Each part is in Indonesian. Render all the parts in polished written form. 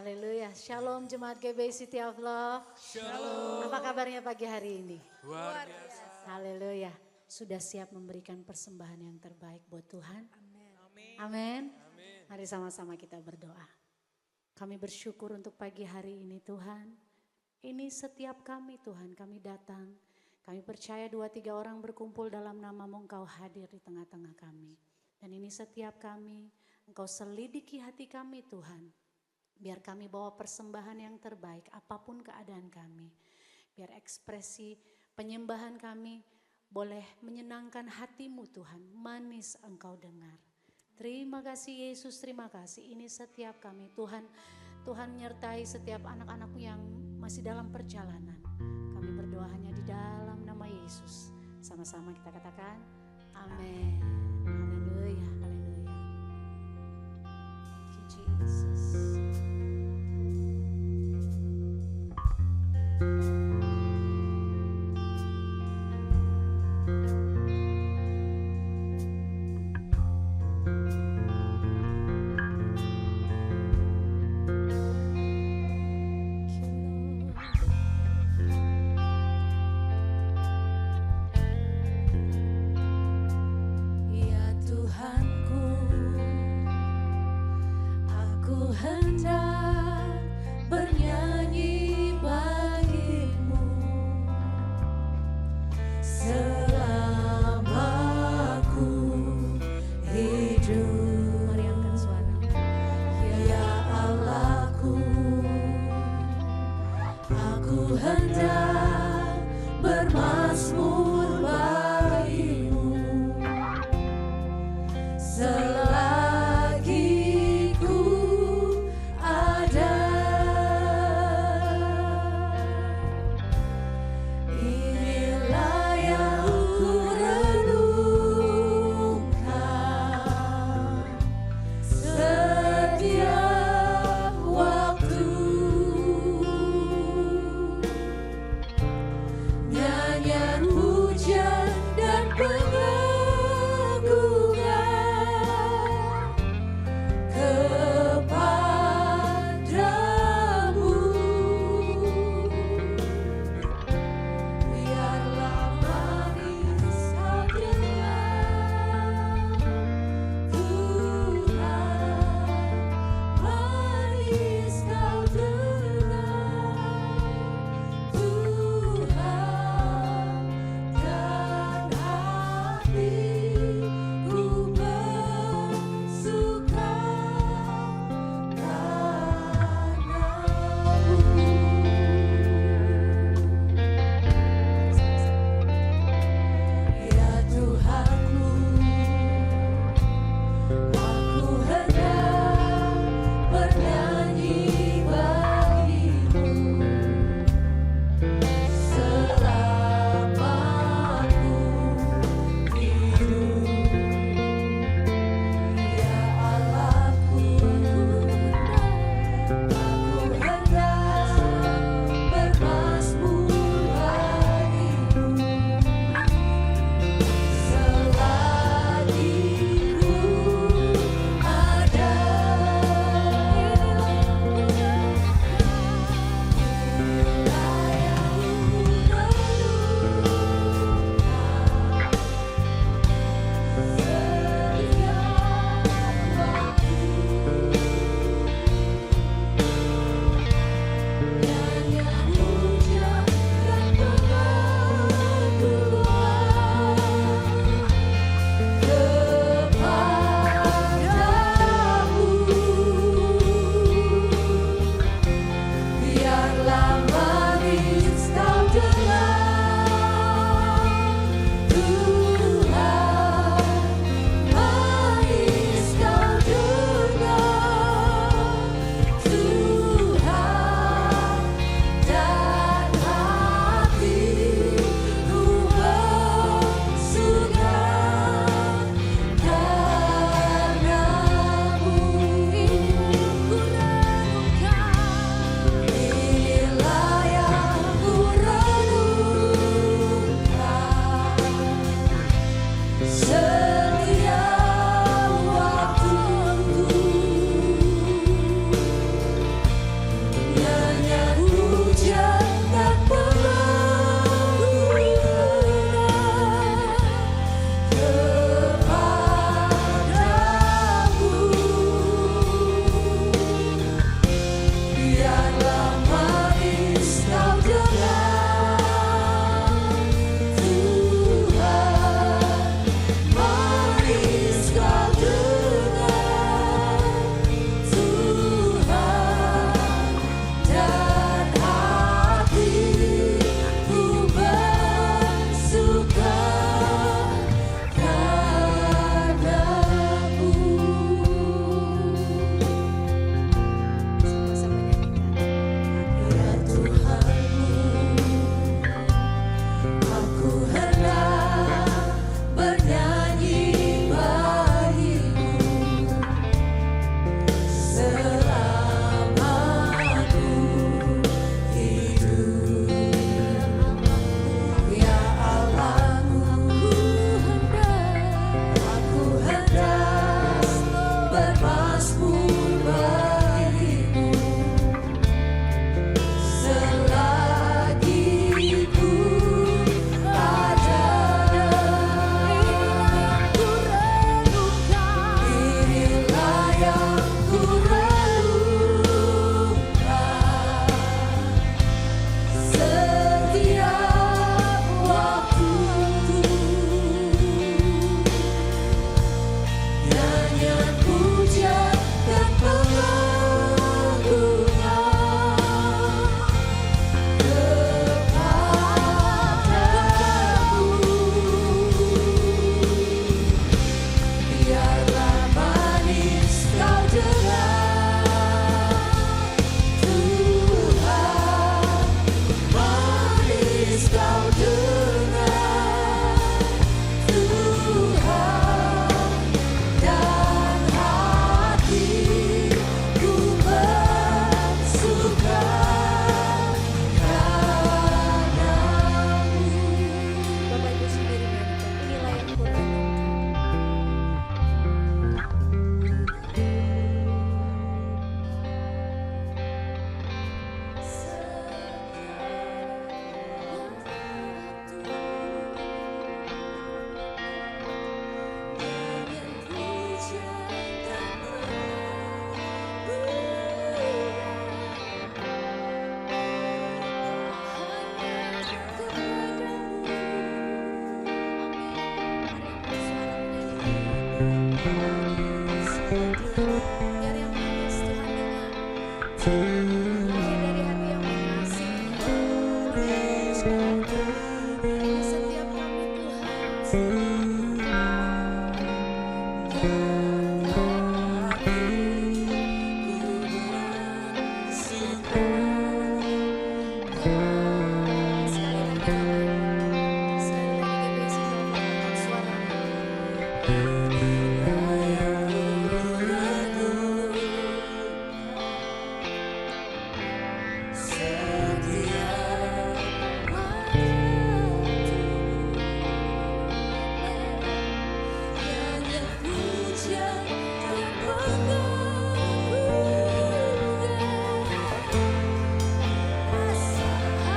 Haleluya. Shalom Jemaat GBI City of Love. Shalom. Apa kabarnya pagi hari ini? Luar biasa. Haleluya. Sudah siap memberikan persembahan yang terbaik buat Tuhan? Amin. Amin. Amin. Mari sama-sama kita berdoa. Kami bersyukur untuk pagi hari ini Tuhan. Ini setiap kami Tuhan, kami datang. Kami percaya 2-3 orang berkumpul dalam nama-Mu, Engkau hadir di tengah-tengah kami. Dan ini setiap kami, Engkau selidiki hati kami Tuhan. Biar kami bawa persembahan yang terbaik apapun keadaan kami. Biar ekspresi penyembahan kami boleh menyenangkan hati-Mu Tuhan. Manis Engkau dengar. Terima kasih Yesus, terima kasih. Ini setiap kami Tuhan. Tuhan menyertai setiap anak-anak-Mu yang masih dalam perjalanan. Kami berdoa hanya di dalam nama Yesus. Sama-sama kita katakan amin. Haleluya, haleluya. Thank you Jesus. Ya Tuhanku, aku hendak bernyanyi bagimu selama aku hidup. Mari angkat suara. Ya Allahku, aku hendak bermazmur bagimu selagi ku ada. Inilah yang ku renungkan setiap waktu. Nyanyian pujian Biar yang manis Tuhan dengar. Lahir dari hati yang mengasihi. Di setiap kami Tuhan. Sekali lagi GBC Jawa angkat suara. Rasa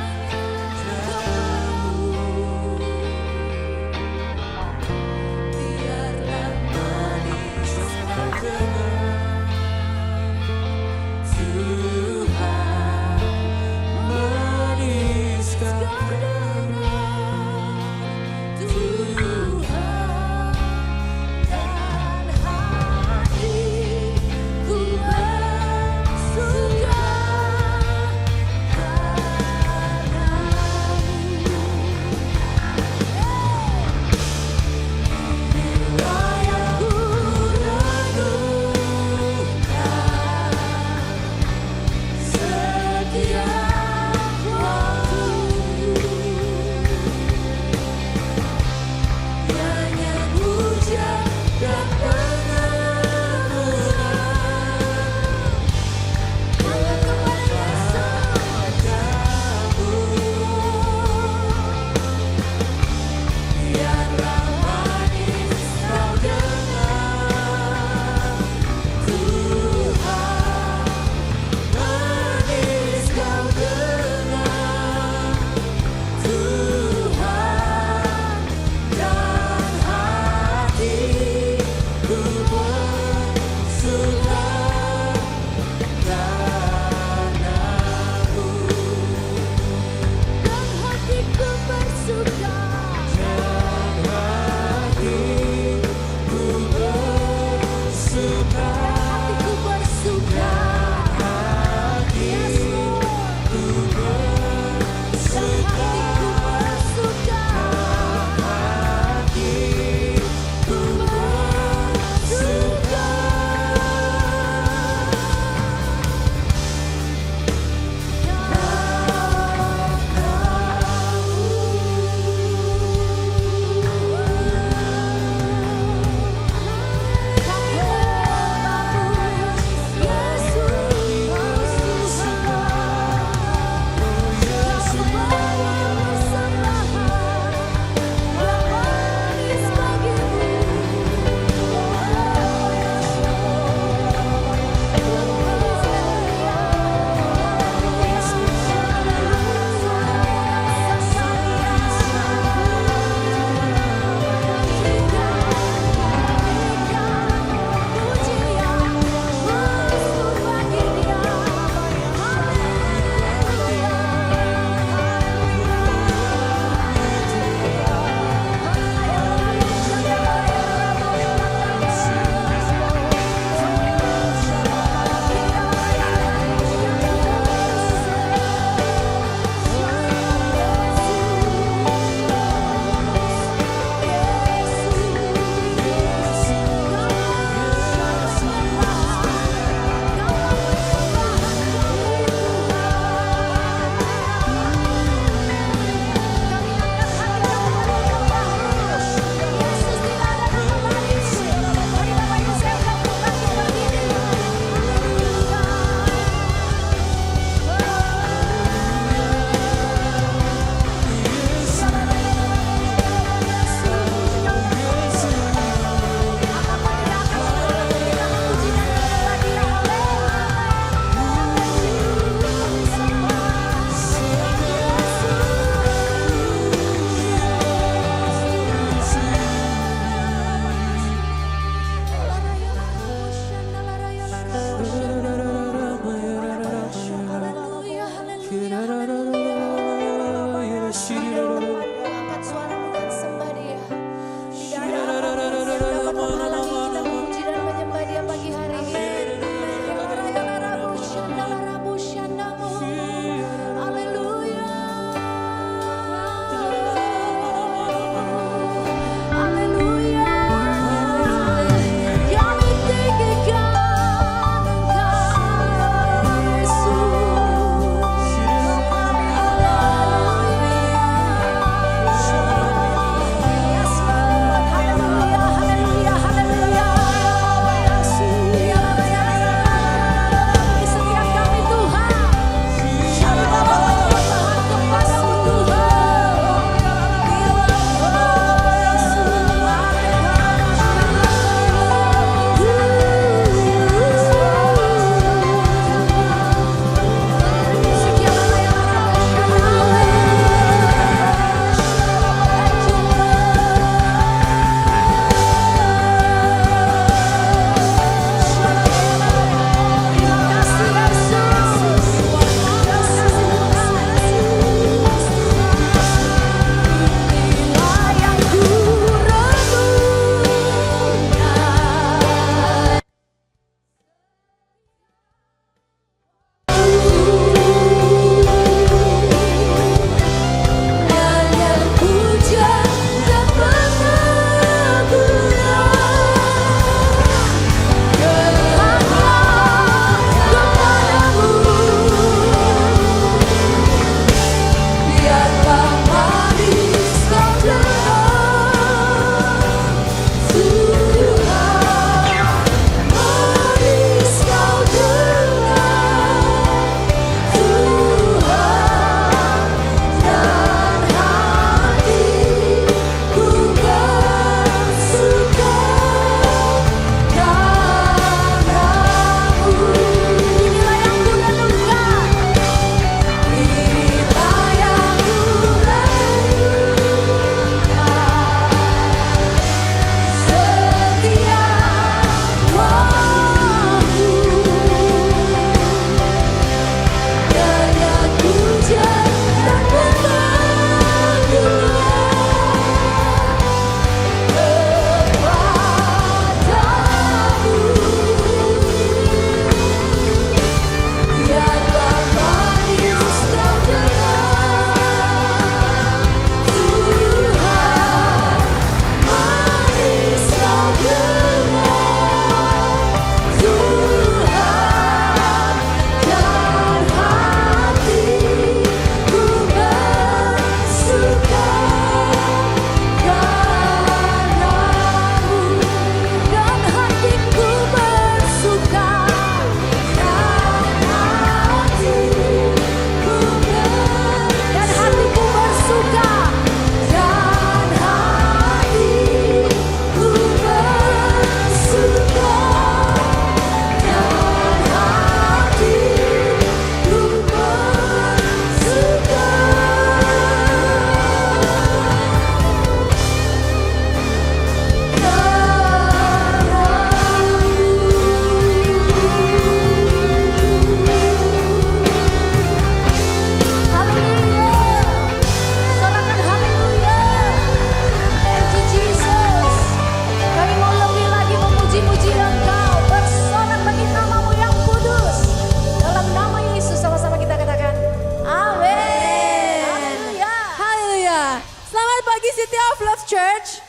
City of Love Church.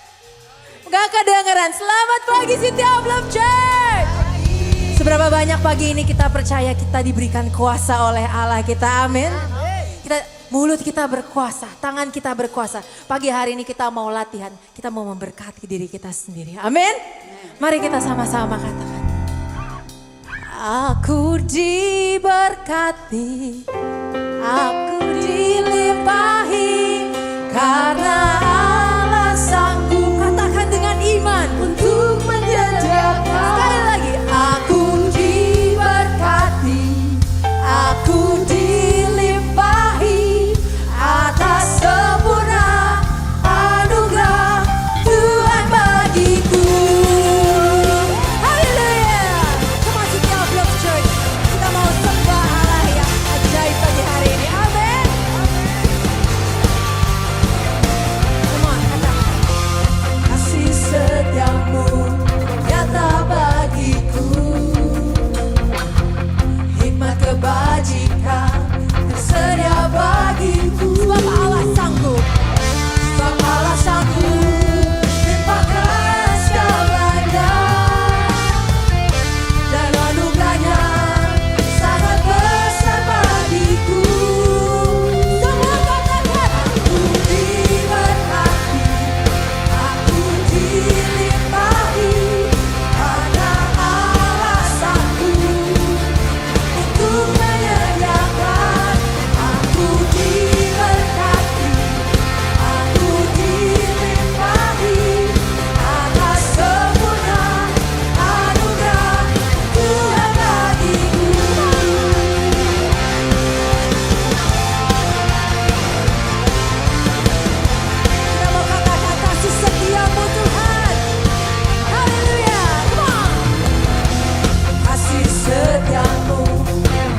Gak kedengeran. Selamat pagi City of Love Church. Seberapa banyak pagi ini kita percaya kita diberikan kuasa oleh Allah kita, amin. Mulut kita berkuasa, tangan kita berkuasa. Pagi hari ini kita mau latihan, kita mau memberkati diri kita sendiri, amin. Mari kita sama-sama katakan. Aku diberkati, aku dilimpahi, karena Allah sanggup. Katakan dengan iman untuk menyediakan. Sekali lagi, aku diberkati, aku dilimpahi atas sempurna anugerah Tuhan bagiku. Haleluya. Come on, City of Love Church. Kita mau sembah Allah yang ajaib pagi hari ini. Amin. Come on, katakan. Kasih setiamu nyata bagiku, hikmat kebajikan tersedia bagiku. Sebab Allah sanggup, sebab Allah sanggup limpahkan segalanya, dan anugerahnya sangat besar bagiku. Semua katakan, aku diberkati, aku dilimpahi, karena Allah sanggup untuk menyediakan. Aku diberkati, aku dilimpahi atas sempurna anugerah Tuhan bagiku. Kita mau katakan kasih setiamu Tuhan. Haleluya, come on. Kasih setiamu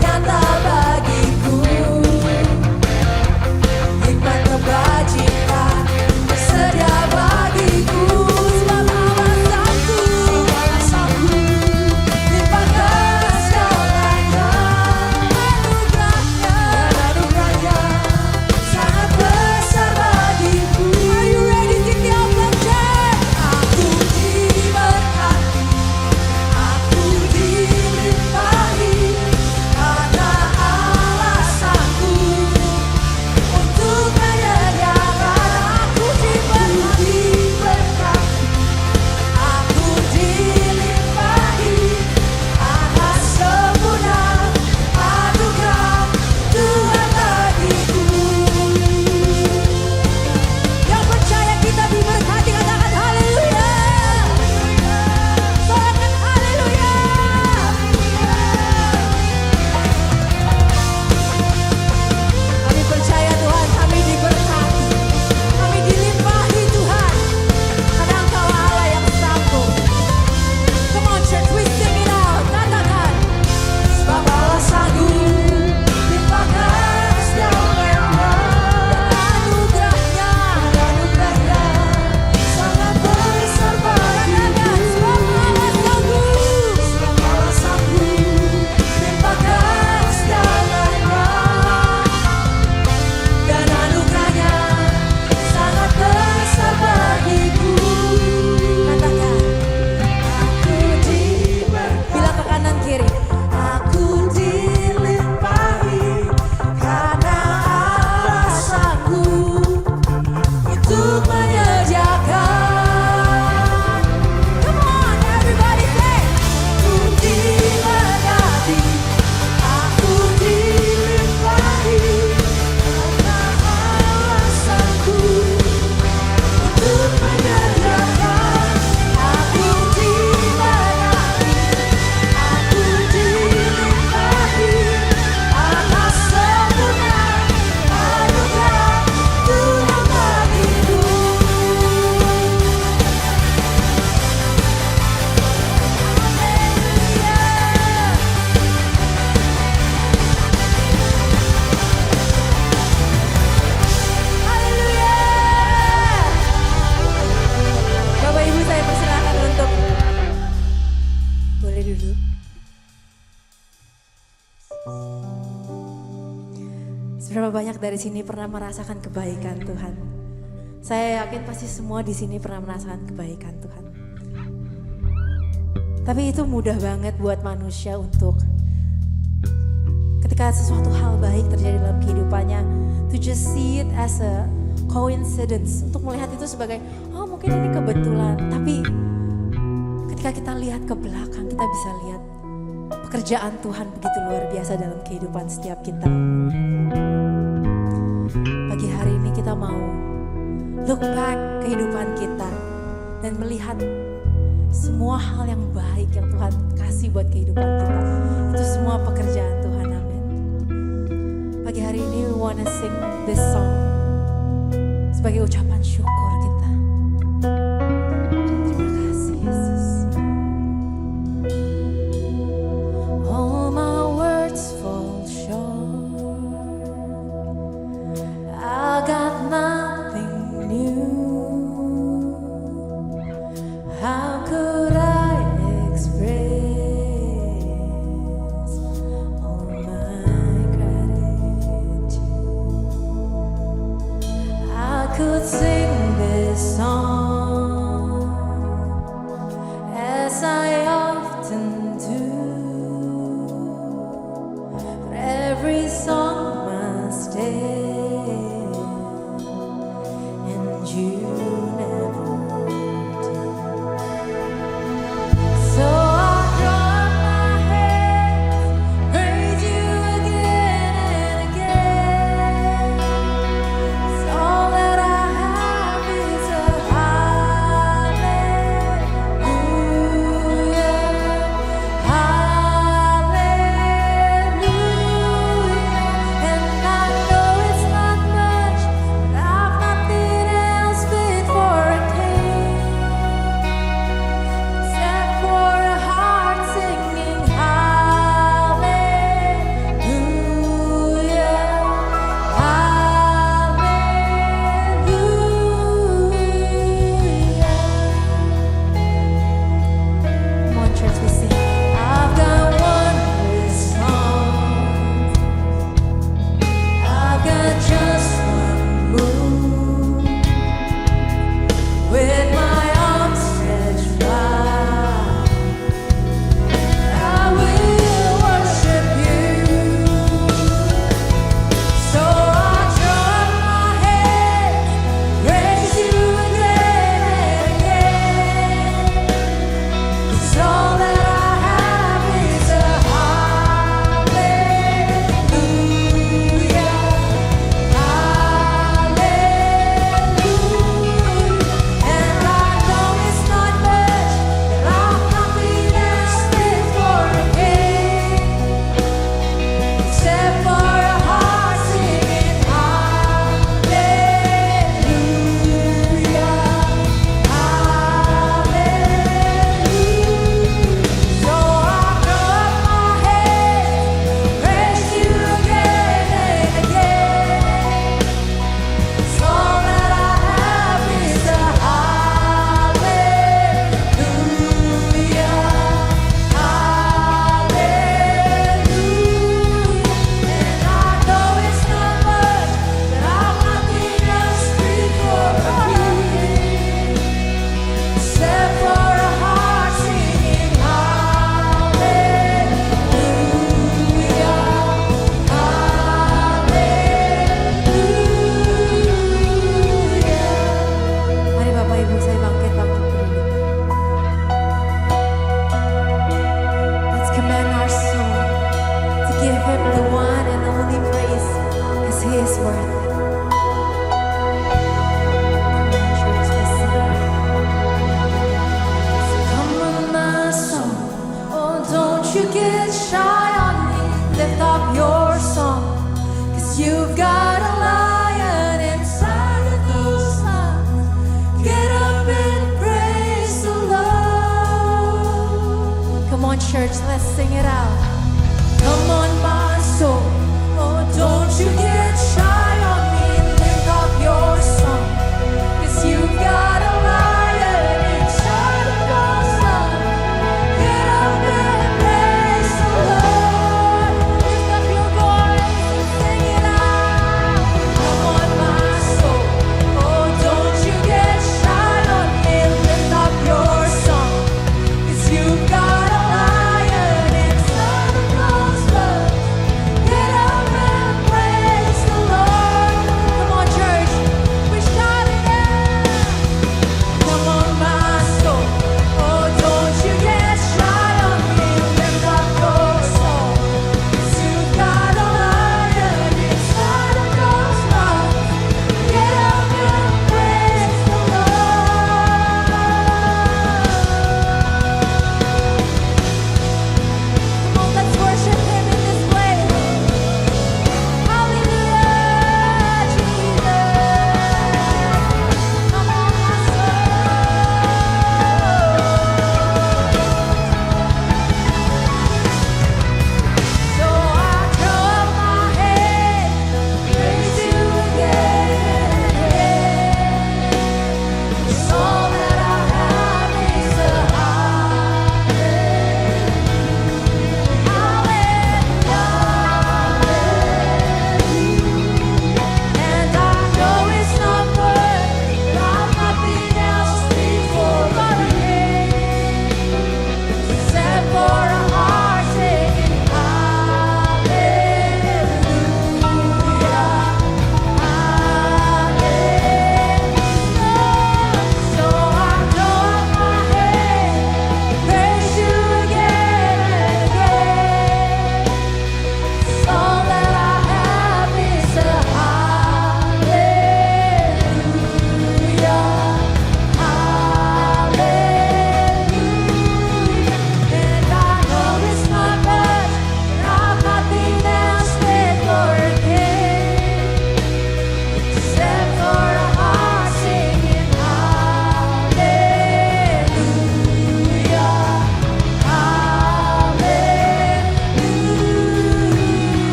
nyata bagiku, hikmat kebajikan tersedia bagiku. Sebab Allah sanggup limpahkan segalanya, anugerahnya sangat besar bagiku. Are you ready, City of Love Church? Aku diberkati, aku dilimpahi, karena Allah sanggup untuk menyediakan. Aku diberkati, aku dilimpahi atas sempurna anugerah Tuhan bagiku. Yang percaya kita diberkati katakan haleluya. Soalkan haleluya. Kami percaya Tuhan, kami diberkati, kami dilimpahi Tuhan, karena Engkau Allah yang sanggup. Come on church, we sing it out. Katakan, sebab Allah sanggup limpahkan segalanya, anugerahnya sangat besar bagiku. Sebab Allah sanggup limpahkan segalanya, dan anugerahnya sangat besar bagiku. Katakan, aku diberkati. Bilang ke kanan kiri, aku dilimpahi, karena Allah sanggup untuk menyediakan. Come on everybody say, aku diberkati, aku dilimpahi, karena Allah sanggup untuk menyediakan. Aku diberkati, aku dilimpahi atas sempurna anugerah Tuhan bagiku. Haleluya. Bapak Ibu saya persilakan untuk boleh duduk. Seberapa banyak dari sini pernah merasakan kebaikan Tuhan? Saya yakin pasti semua di sini pernah merasakan kebaikan Tuhan. Tapi itu mudah banget buat manusia untuk ketika sesuatu hal baik terjadi dalam kehidupannya, to just see it as a coincidence, untuk melihat itu sebagai oh mungkin ini kebetulan. Tapi ketika kita lihat ke belakang, kita bisa lihat pekerjaan Tuhan begitu luar biasa dalam kehidupan setiap kita. Pagi hari ini kita mau look back kehidupan kita dan melihat semua hal yang baik yang Tuhan kasih buat kehidupan kita. Itu semua pekerjaan Tuhan, amin. Pagi hari ini we wanna sing this song sebagai ucapan syukur kita. Terima kasih Yesus. All my words fall short. I got nothing new. How could I express all my gratitude? I could sing this song as I often do, but every song must end, and you never do. So I drop my hands, praise you again and again. 'Cause all that I have is a hallelujah, hallelujah. And I know it's not much, but I've nothing else fit for a king. Except for a heart singing hallelujah, hallelujah. Come on, church, we sing. I've got one song. I've got just one move. With my arms stretched wide, I will worship you. So I drop my head, praise you again and again. 'Cause all that I have is a hallelujah, hallelujah. And I know it's not much, but I've nothing else fit for a king. Except for a heart singing hallelujah, hallelujah. So I drop my head, praise you again and again. 'Cause all that I have is a hallelujah, hallelujah. And I know it's not much, but I've nothing else fit for a king. Except for a heart singing hallelujah, hallelujah. Mari Bapak Ibu saya bangkit berdiri. Let's command our soul to give Him the one and only praise, because He is worth it. Church, let's sing. Come on, my soul, oh don't you get shy on me. Lift up your song, 'cause you've got a lion inside of those lungs. Get up and praise the Lord. Come on, church, let's sing it out. Come on, my soul, oh don't you get shy on me. Lift up your song, 'cause you've got a lion inside of those lungs. Get up and praise the Lord. Lift up your voice and sing it out. Come on, my soul, oh don't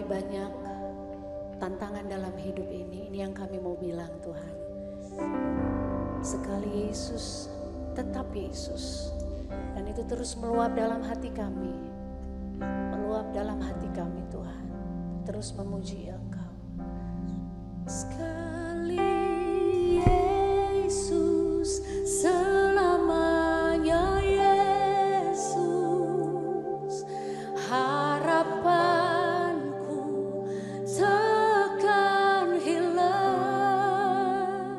banyak tantangan dalam hidup ini yang kami mau bilang Tuhan. Sekali Yesus, tetap Yesus. Dan itu terus meluap dalam hati kami. Meluap dalam hati kami Tuhan. Terus memuji Engkau. Sekali Yesus, selamanya Yesus. Harapanku takkan hilang.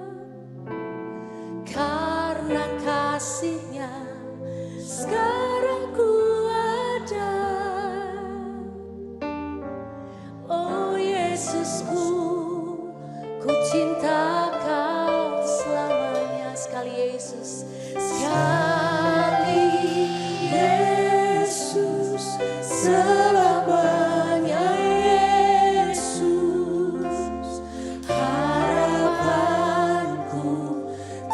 Karena kasih-Nya sekarang ku ada. Oh Yesusku, ku cinta Kau selamanya. Sekali Yesus, sekali Yesus, selamanya Yesus. Harapanku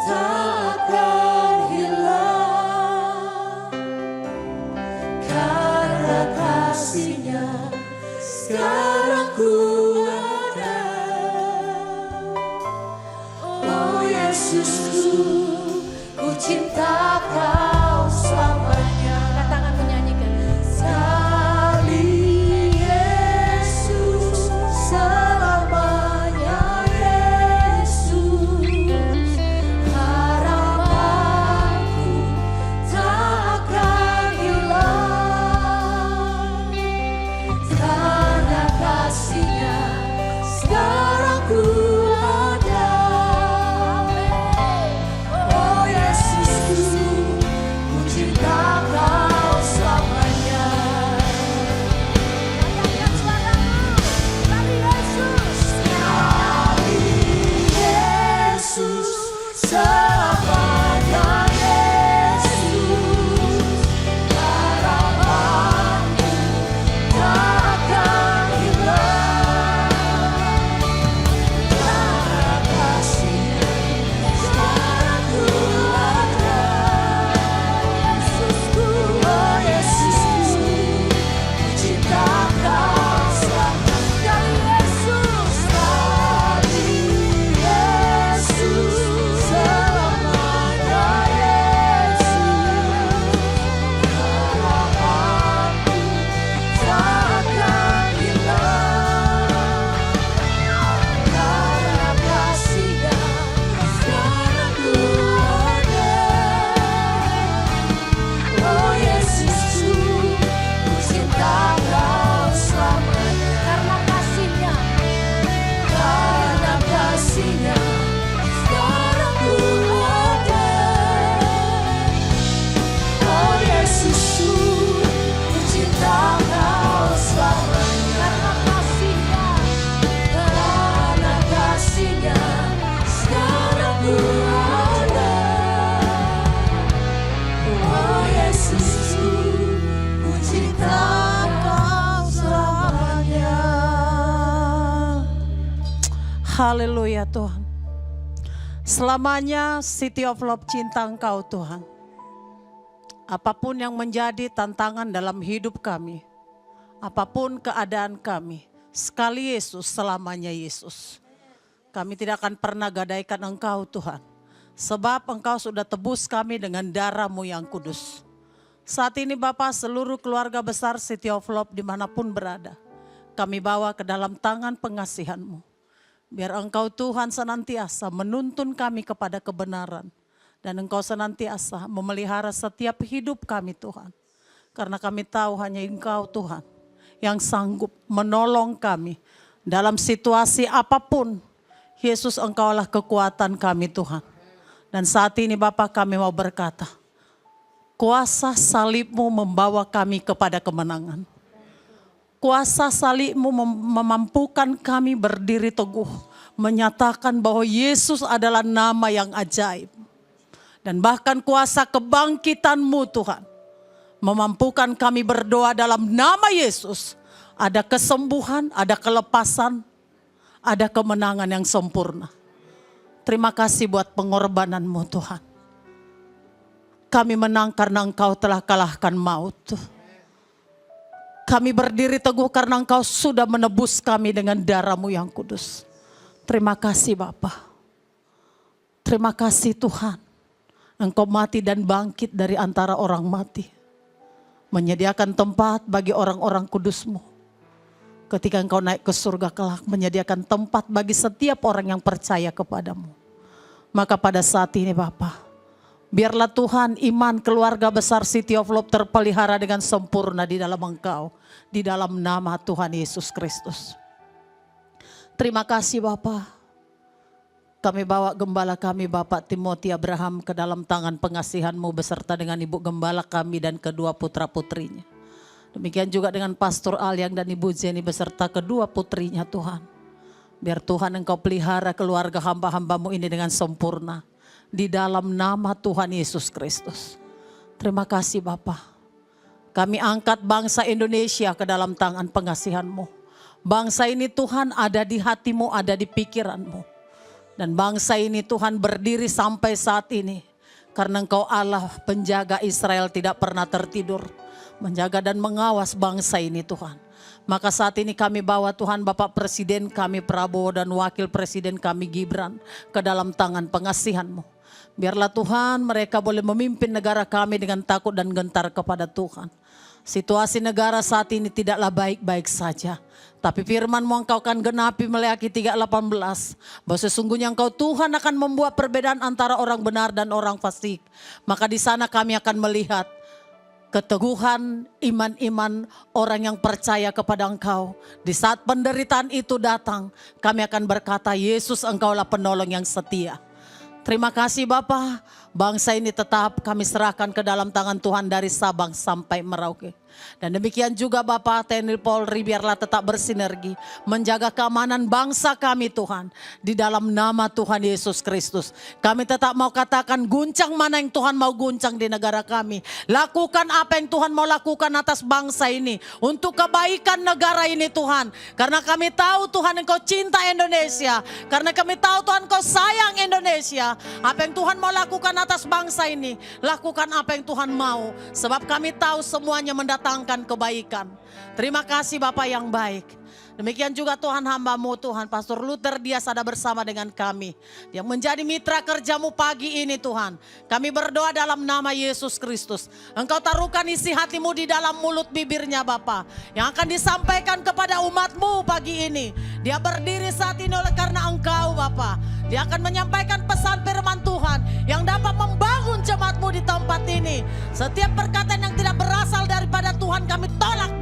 takkan hilang. Karena kasih-Nya sekarang ku ada. Oh Yesusku, ku cinta Kau selamanya. Angkat tangan menyanyikan. Sekali Yesus, selamanya Yesus. Harapanku takkan hilang. Karena kasih-Nya sekarang ku ada. Oh Yesusku, ku cinta Kau selamanya. Katakan suaramu, sekali Yesus. Sekali Yesus, selamanya Yesus. Harapanku takkan hilang. Karena kasih-Nya sekarang ku ada. Yesusku, oh Yesusku, ku cinta Kau selamanya. Yesus, sekali Yesus, selamanya Yesus. Harapanku takkan hilang. Karena kasih-Nya sekarang ku ada. Oh Yesusku, ku cinta Kau selamanya. Karena kasih-Nya, karena kasih-Nya sekarang ku ada. Oh Yesusku, ku cinta Kau selamanya. Karena kasih-Nya, karena kasih-Nya sekarang ku ada. Oh Yesusku, ku cinta Kau selamanya. Haleluya Tuhan. Selamanya City of Love cinta Engkau Tuhan. Apapun yang menjadi tantangan dalam hidup kami, apapun keadaan kami, sekali Yesus, selamanya Yesus. Kami tidak akan pernah gadaikan Engkau Tuhan. Sebab Engkau sudah tebus kami dengan darah-Mu yang kudus. Saat ini Bapa, seluruh keluarga besar City of Love dimanapun berada, kami bawa ke dalam tangan pengasihan-Mu. Biar Engkau Tuhan senantiasa menuntun kami kepada kebenaran. Dan Engkau senantiasa memelihara setiap hidup kami Tuhan. Karena kami tahu hanya Engkau Tuhan yang sanggup menolong kami dalam situasi apapun. Yesus, Engkaulah kekuatan kami Tuhan. Dan saat ini Bapa, kami mau berkata, kuasa salib-Mu membawa kami kepada kemenangan. Kuasa salib-Mu memampukan kami berdiri teguh, menyatakan bahwa Yesus adalah nama yang ajaib. Dan bahkan kuasa kebangkitan-Mu Tuhan, memampukan kami berdoa dalam nama Yesus. Ada kesembuhan, ada kelepasan, ada kemenangan yang sempurna. Terima kasih buat pengorbanan-Mu Tuhan. Kami menang karena Engkau telah kalahkan maut. Kami berdiri teguh karena Engkau sudah menebus kami dengan darah-Mu yang kudus. Terima kasih Bapa. Terima kasih Tuhan. Engkau mati dan bangkit dari antara orang mati. Menyediakan tempat bagi orang-orang kudus-Mu. Ketika Engkau naik ke surga kelak, menyediakan tempat bagi setiap orang yang percaya kepadamu. Maka pada saat ini Bapa, biarlah Tuhan iman keluarga besar City of Love terpelihara dengan sempurna di dalam Engkau. Di dalam nama Tuhan Yesus Kristus. Terima kasih Bapa. Kami bawa gembala kami Bapak Timothy Abraham ke dalam tangan pengasihan-Mu beserta dengan Ibu Gembala kami dan kedua putra-putrinya. Demikian juga dengan Pastor Alyang dan Ibu Jenny beserta kedua putrinya Tuhan. Biar Tuhan Engkau pelihara keluarga hamba-hamba-Mu ini dengan sempurna. Di dalam nama Tuhan Yesus Kristus. Terima kasih Bapa. Kami angkat bangsa Indonesia ke dalam tangan pengasihan-Mu. Bangsa ini Tuhan ada di hati-Mu, ada di pikiran-Mu. Dan bangsa ini Tuhan berdiri sampai saat ini. Karena Engkau Allah penjaga Israel tidak pernah tertidur. Menjaga dan mengawas bangsa ini Tuhan. Maka saat ini kami bawa Tuhan Bapak Presiden kami Prabowo dan Wakil Presiden kami Gibran ke dalam tangan pengasihan-Mu. Biarlah Tuhan mereka boleh memimpin negara kami dengan takut dan gentar kepada Tuhan. Situasi negara saat ini tidaklah baik-baik saja. Tapi firman-Mu Engkau akan genapi Maleakhi 3:18. Bahwa sesungguhnya Engkau Tuhan akan membuat perbedaan antara orang benar dan orang fasik. Maka di sana kami akan melihat keteguhan iman-iman orang yang percaya kepada Engkau. Di saat penderitaan itu datang, kami akan berkata, Yesus Engkaulah penolong yang setia. Terima kasih Bapa, bangsa ini tetap kami serahkan ke dalam tangan Tuhan dari Sabang sampai Merauke. Dan demikian juga Bapak TNI Polri biarlah tetap bersinergi menjaga keamanan bangsa kami Tuhan. Di dalam nama Tuhan Yesus Kristus. Kami tetap mau katakan guncang mana yang Tuhan mau guncang di negara kami. Lakukan apa yang Tuhan mau lakukan atas bangsa ini. Untuk kebaikan negara ini Tuhan. Karena kami tahu Tuhan Engkau cinta Indonesia. Karena kami tahu Tuhan Engkau sayang Indonesia. Apa yang Tuhan mau lakukan atas bangsa ini. Lakukan apa yang Tuhan mau. Sebab kami tahu semuanya mendatangkan kebaikan. Terima kasih Bapak yang baik. Demikian juga Tuhan hamba-Mu Tuhan Pastor Luther Dias ada bersama dengan kami. Yang menjadi mitra kerja-Mu pagi ini Tuhan. Kami berdoa dalam nama Yesus Kristus. Engkau taruhkan isi hati-Mu di dalam mulut bibirnya Bapa. Yang akan disampaikan kepada umat-Mu pagi ini. Dia berdiri saat ini oleh karena Engkau Bapa. Dia akan menyampaikan pesan firman Tuhan yang dapat membangun jemaat-Mu di tempat ini. Setiap perkataan yang tidak berasal daripada Tuhan kami tolak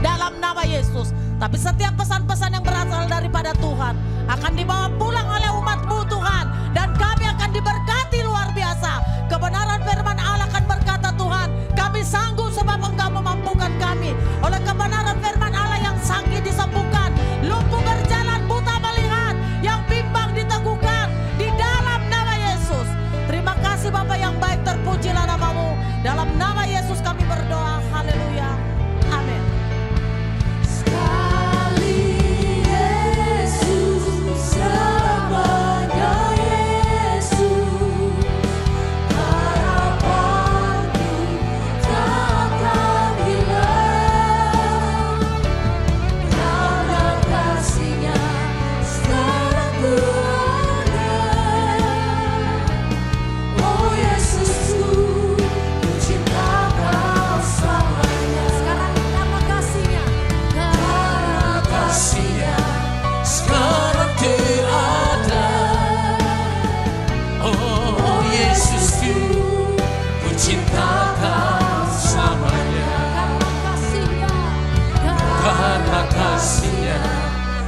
dalam nama Yesus. Tapi setiap pesan-pesan yang berasal daripada Tuhan akan dibawa pulang oleh umat-Mu Tuhan. Dan kami akan diberkati luar biasa. Kebenaran firman Allah akan berkata Tuhan, kami sanggup sebab Engkau memampukan kami. Oleh kebenaran firman Allah yang sakit disembuhkan, lumpuh berjalan, buta melihat, yang bimbang diteguhkan di dalam nama Yesus. Terima kasih Bapa yang baik, terpujilah nama-Mu. Dalam nama Yesus kami berdoa, haleluya, amin.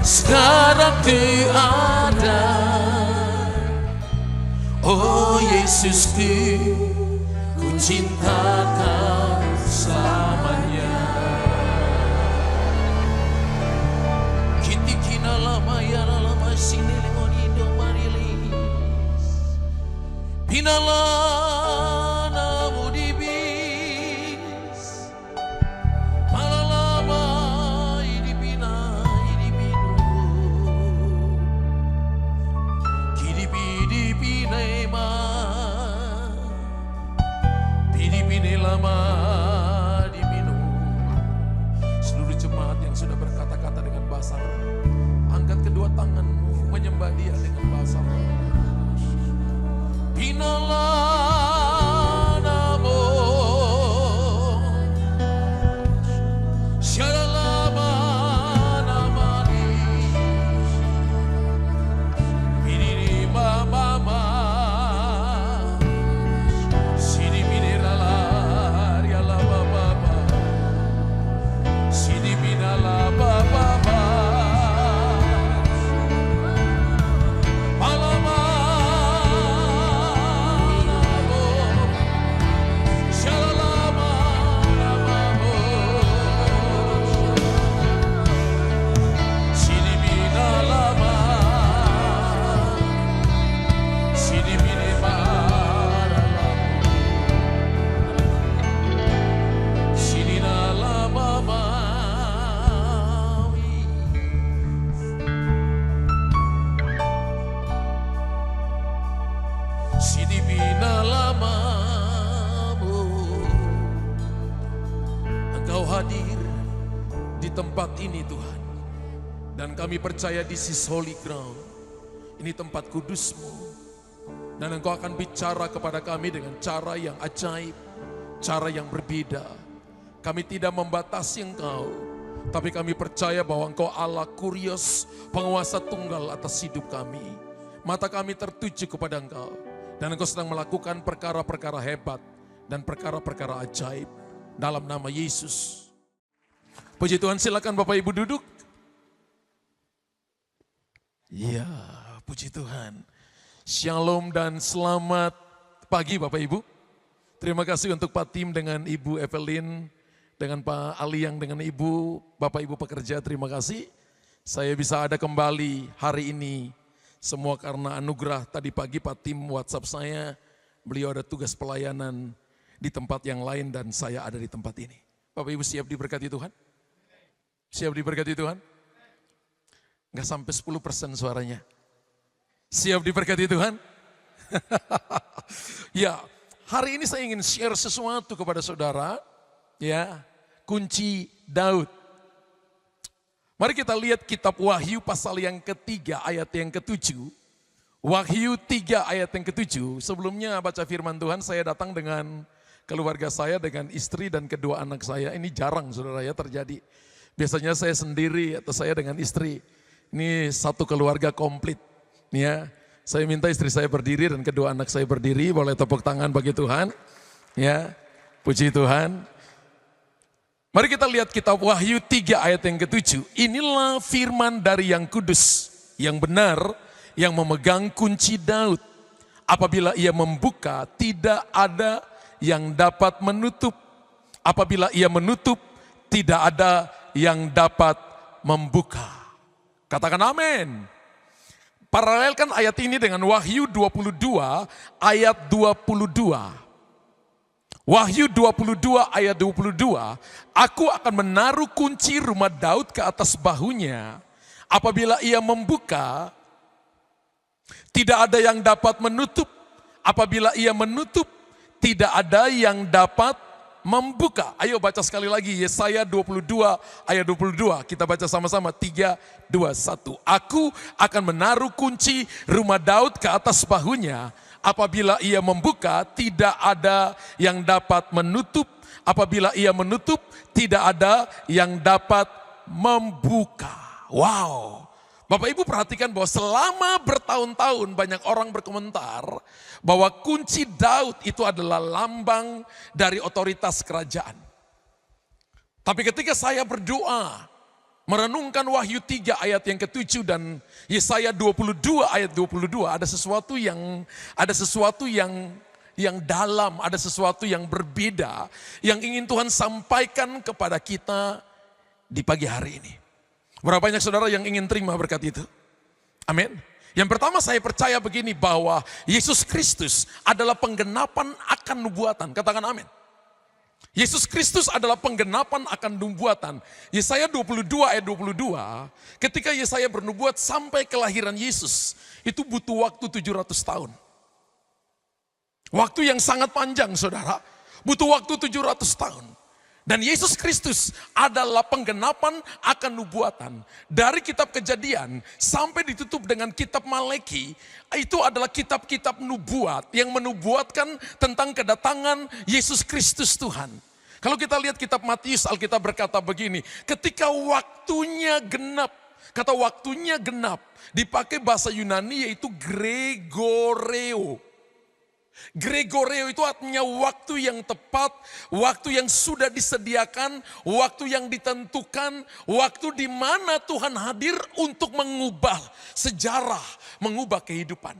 Sekarang tiada, oh Yesusku, ku cintakan selamanya. Kitikina lama ya lama sini lemonido marilis, pinalana mudibis, malalama idipina. Lama diminum bahasa roh. Angkat kedua tanganmu, menyembah Dia dengan bahasa roh. Binalah namo, syaralama namani, biniri mama, sini binirala, riala baba, sini binala baba. Engkau hadir di tempat ini Tuhan. Dan kami percaya this is holy ground. Ini tempat kudus-Mu. Dan Engkau akan bicara kepada kami dengan cara yang ajaib, cara yang berbeda. Kami tidak membatasi Engkau, tapi kami percaya bahwa Engkau Allah Kurios, penguasa tunggal atas hidup kami. Mata kami tertuju kepada Engkau. Dan Engkau sedang melakukan perkara-perkara hebat dan perkara-perkara ajaib dalam nama Yesus. Puji Tuhan, silakan Bapak Ibu duduk. Ya, puji Tuhan. Shalom dan selamat pagi Bapak Ibu. Terima kasih untuk Pak Tim dengan Ibu Evelyn, dengan Pak Aliang, dengan Ibu, Bapak Ibu pekerja, terima kasih. Saya bisa ada kembali hari ini. Semua karena anugerah. Tadi pagi Pak Tim WhatsApp saya, beliau ada tugas pelayanan di tempat yang lain dan saya ada di tempat ini. Bapak Ibu siap diberkati Tuhan? Siap diberkati Tuhan? Enggak sampai 10% suaranya. Siap diberkati Tuhan? Ya, hari ini saya ingin share sesuatu kepada saudara. Ya, kunci Daud. Mari kita lihat kitab Wahyu pasal yang ketiga ayat yang ke-7. Wahyu 3 ayat yang ke-7. Sebelumnya baca firman Tuhan, saya datang dengan keluarga saya, dengan istri dan kedua anak saya. Ini jarang saudara ya terjadi. Biasanya saya sendiri atau saya dengan istri. Ini satu keluarga komplit. Ya, saya minta istri saya berdiri dan kedua anak saya berdiri. Boleh tepuk tangan bagi Tuhan. Ya, puji Tuhan. Mari kita lihat kitab Wahyu 3 ayat yang ke-7. Inilah firman dari yang kudus, yang benar, yang memegang kunci Daud. Apabila ia membuka, tidak ada yang dapat menutup. Apabila ia menutup, tidak ada yang dapat membuka. Katakan amin. Paralelkan ayat ini dengan Wahyu 22 ayat 22. Wahyu 22 ayat 22, aku akan menaruh kunci rumah Daud ke atas bahunya. Apabila ia membuka, tidak ada yang dapat menutup. Apabila ia menutup, tidak ada yang dapat membuka. Ayo baca sekali lagi, Yesaya 22 ayat 22. Kita baca sama-sama, 3, 2, 1. Aku akan menaruh kunci rumah Daud ke atas bahunya. Apabila ia membuka, tidak ada yang dapat menutup. Apabila ia menutup, tidak ada yang dapat membuka. Wow. Bapak Ibu perhatikan bahwa selama bertahun-tahun banyak orang berkomentar bahwa kunci Daud itu adalah lambang dari otoritas kerajaan. Tapi ketika saya berdoa, merenungkan Wahyu 3 ayat yang ke-7 dan Yesaya 22 ayat 22, ada sesuatu yang dalam, ada sesuatu yang berbeda yang ingin Tuhan sampaikan kepada kita di pagi hari ini. Berapa banyak saudara yang ingin terima berkat itu? Amin. Yang pertama saya percaya begini, bahwa Yesus Kristus adalah penggenapan akan nubuatan. Katakan amin. Yesus Kristus adalah penggenapan akan nubuatan. Yesaya 22 ayat 22, ketika Yesaya bernubuat sampai kelahiran Yesus, itu butuh waktu 700 tahun. Waktu yang sangat panjang saudara, butuh waktu 700 tahun. Dan Yesus Kristus adalah penggenapan akan nubuatan. Dari kitab Kejadian sampai ditutup dengan kitab Maleki, itu adalah kitab-kitab nubuat yang menubuatkan tentang kedatangan Yesus Kristus Tuhan. Kalau kita lihat kitab Matius, Alkitab berkata begini, ketika waktunya genap, kata waktunya genap, dipakai bahasa Yunani yaitu Gregoreo. Gregoreo itu artinya waktu yang tepat, waktu yang sudah disediakan, waktu yang ditentukan, waktu di mana Tuhan hadir untuk mengubah sejarah, mengubah kehidupan.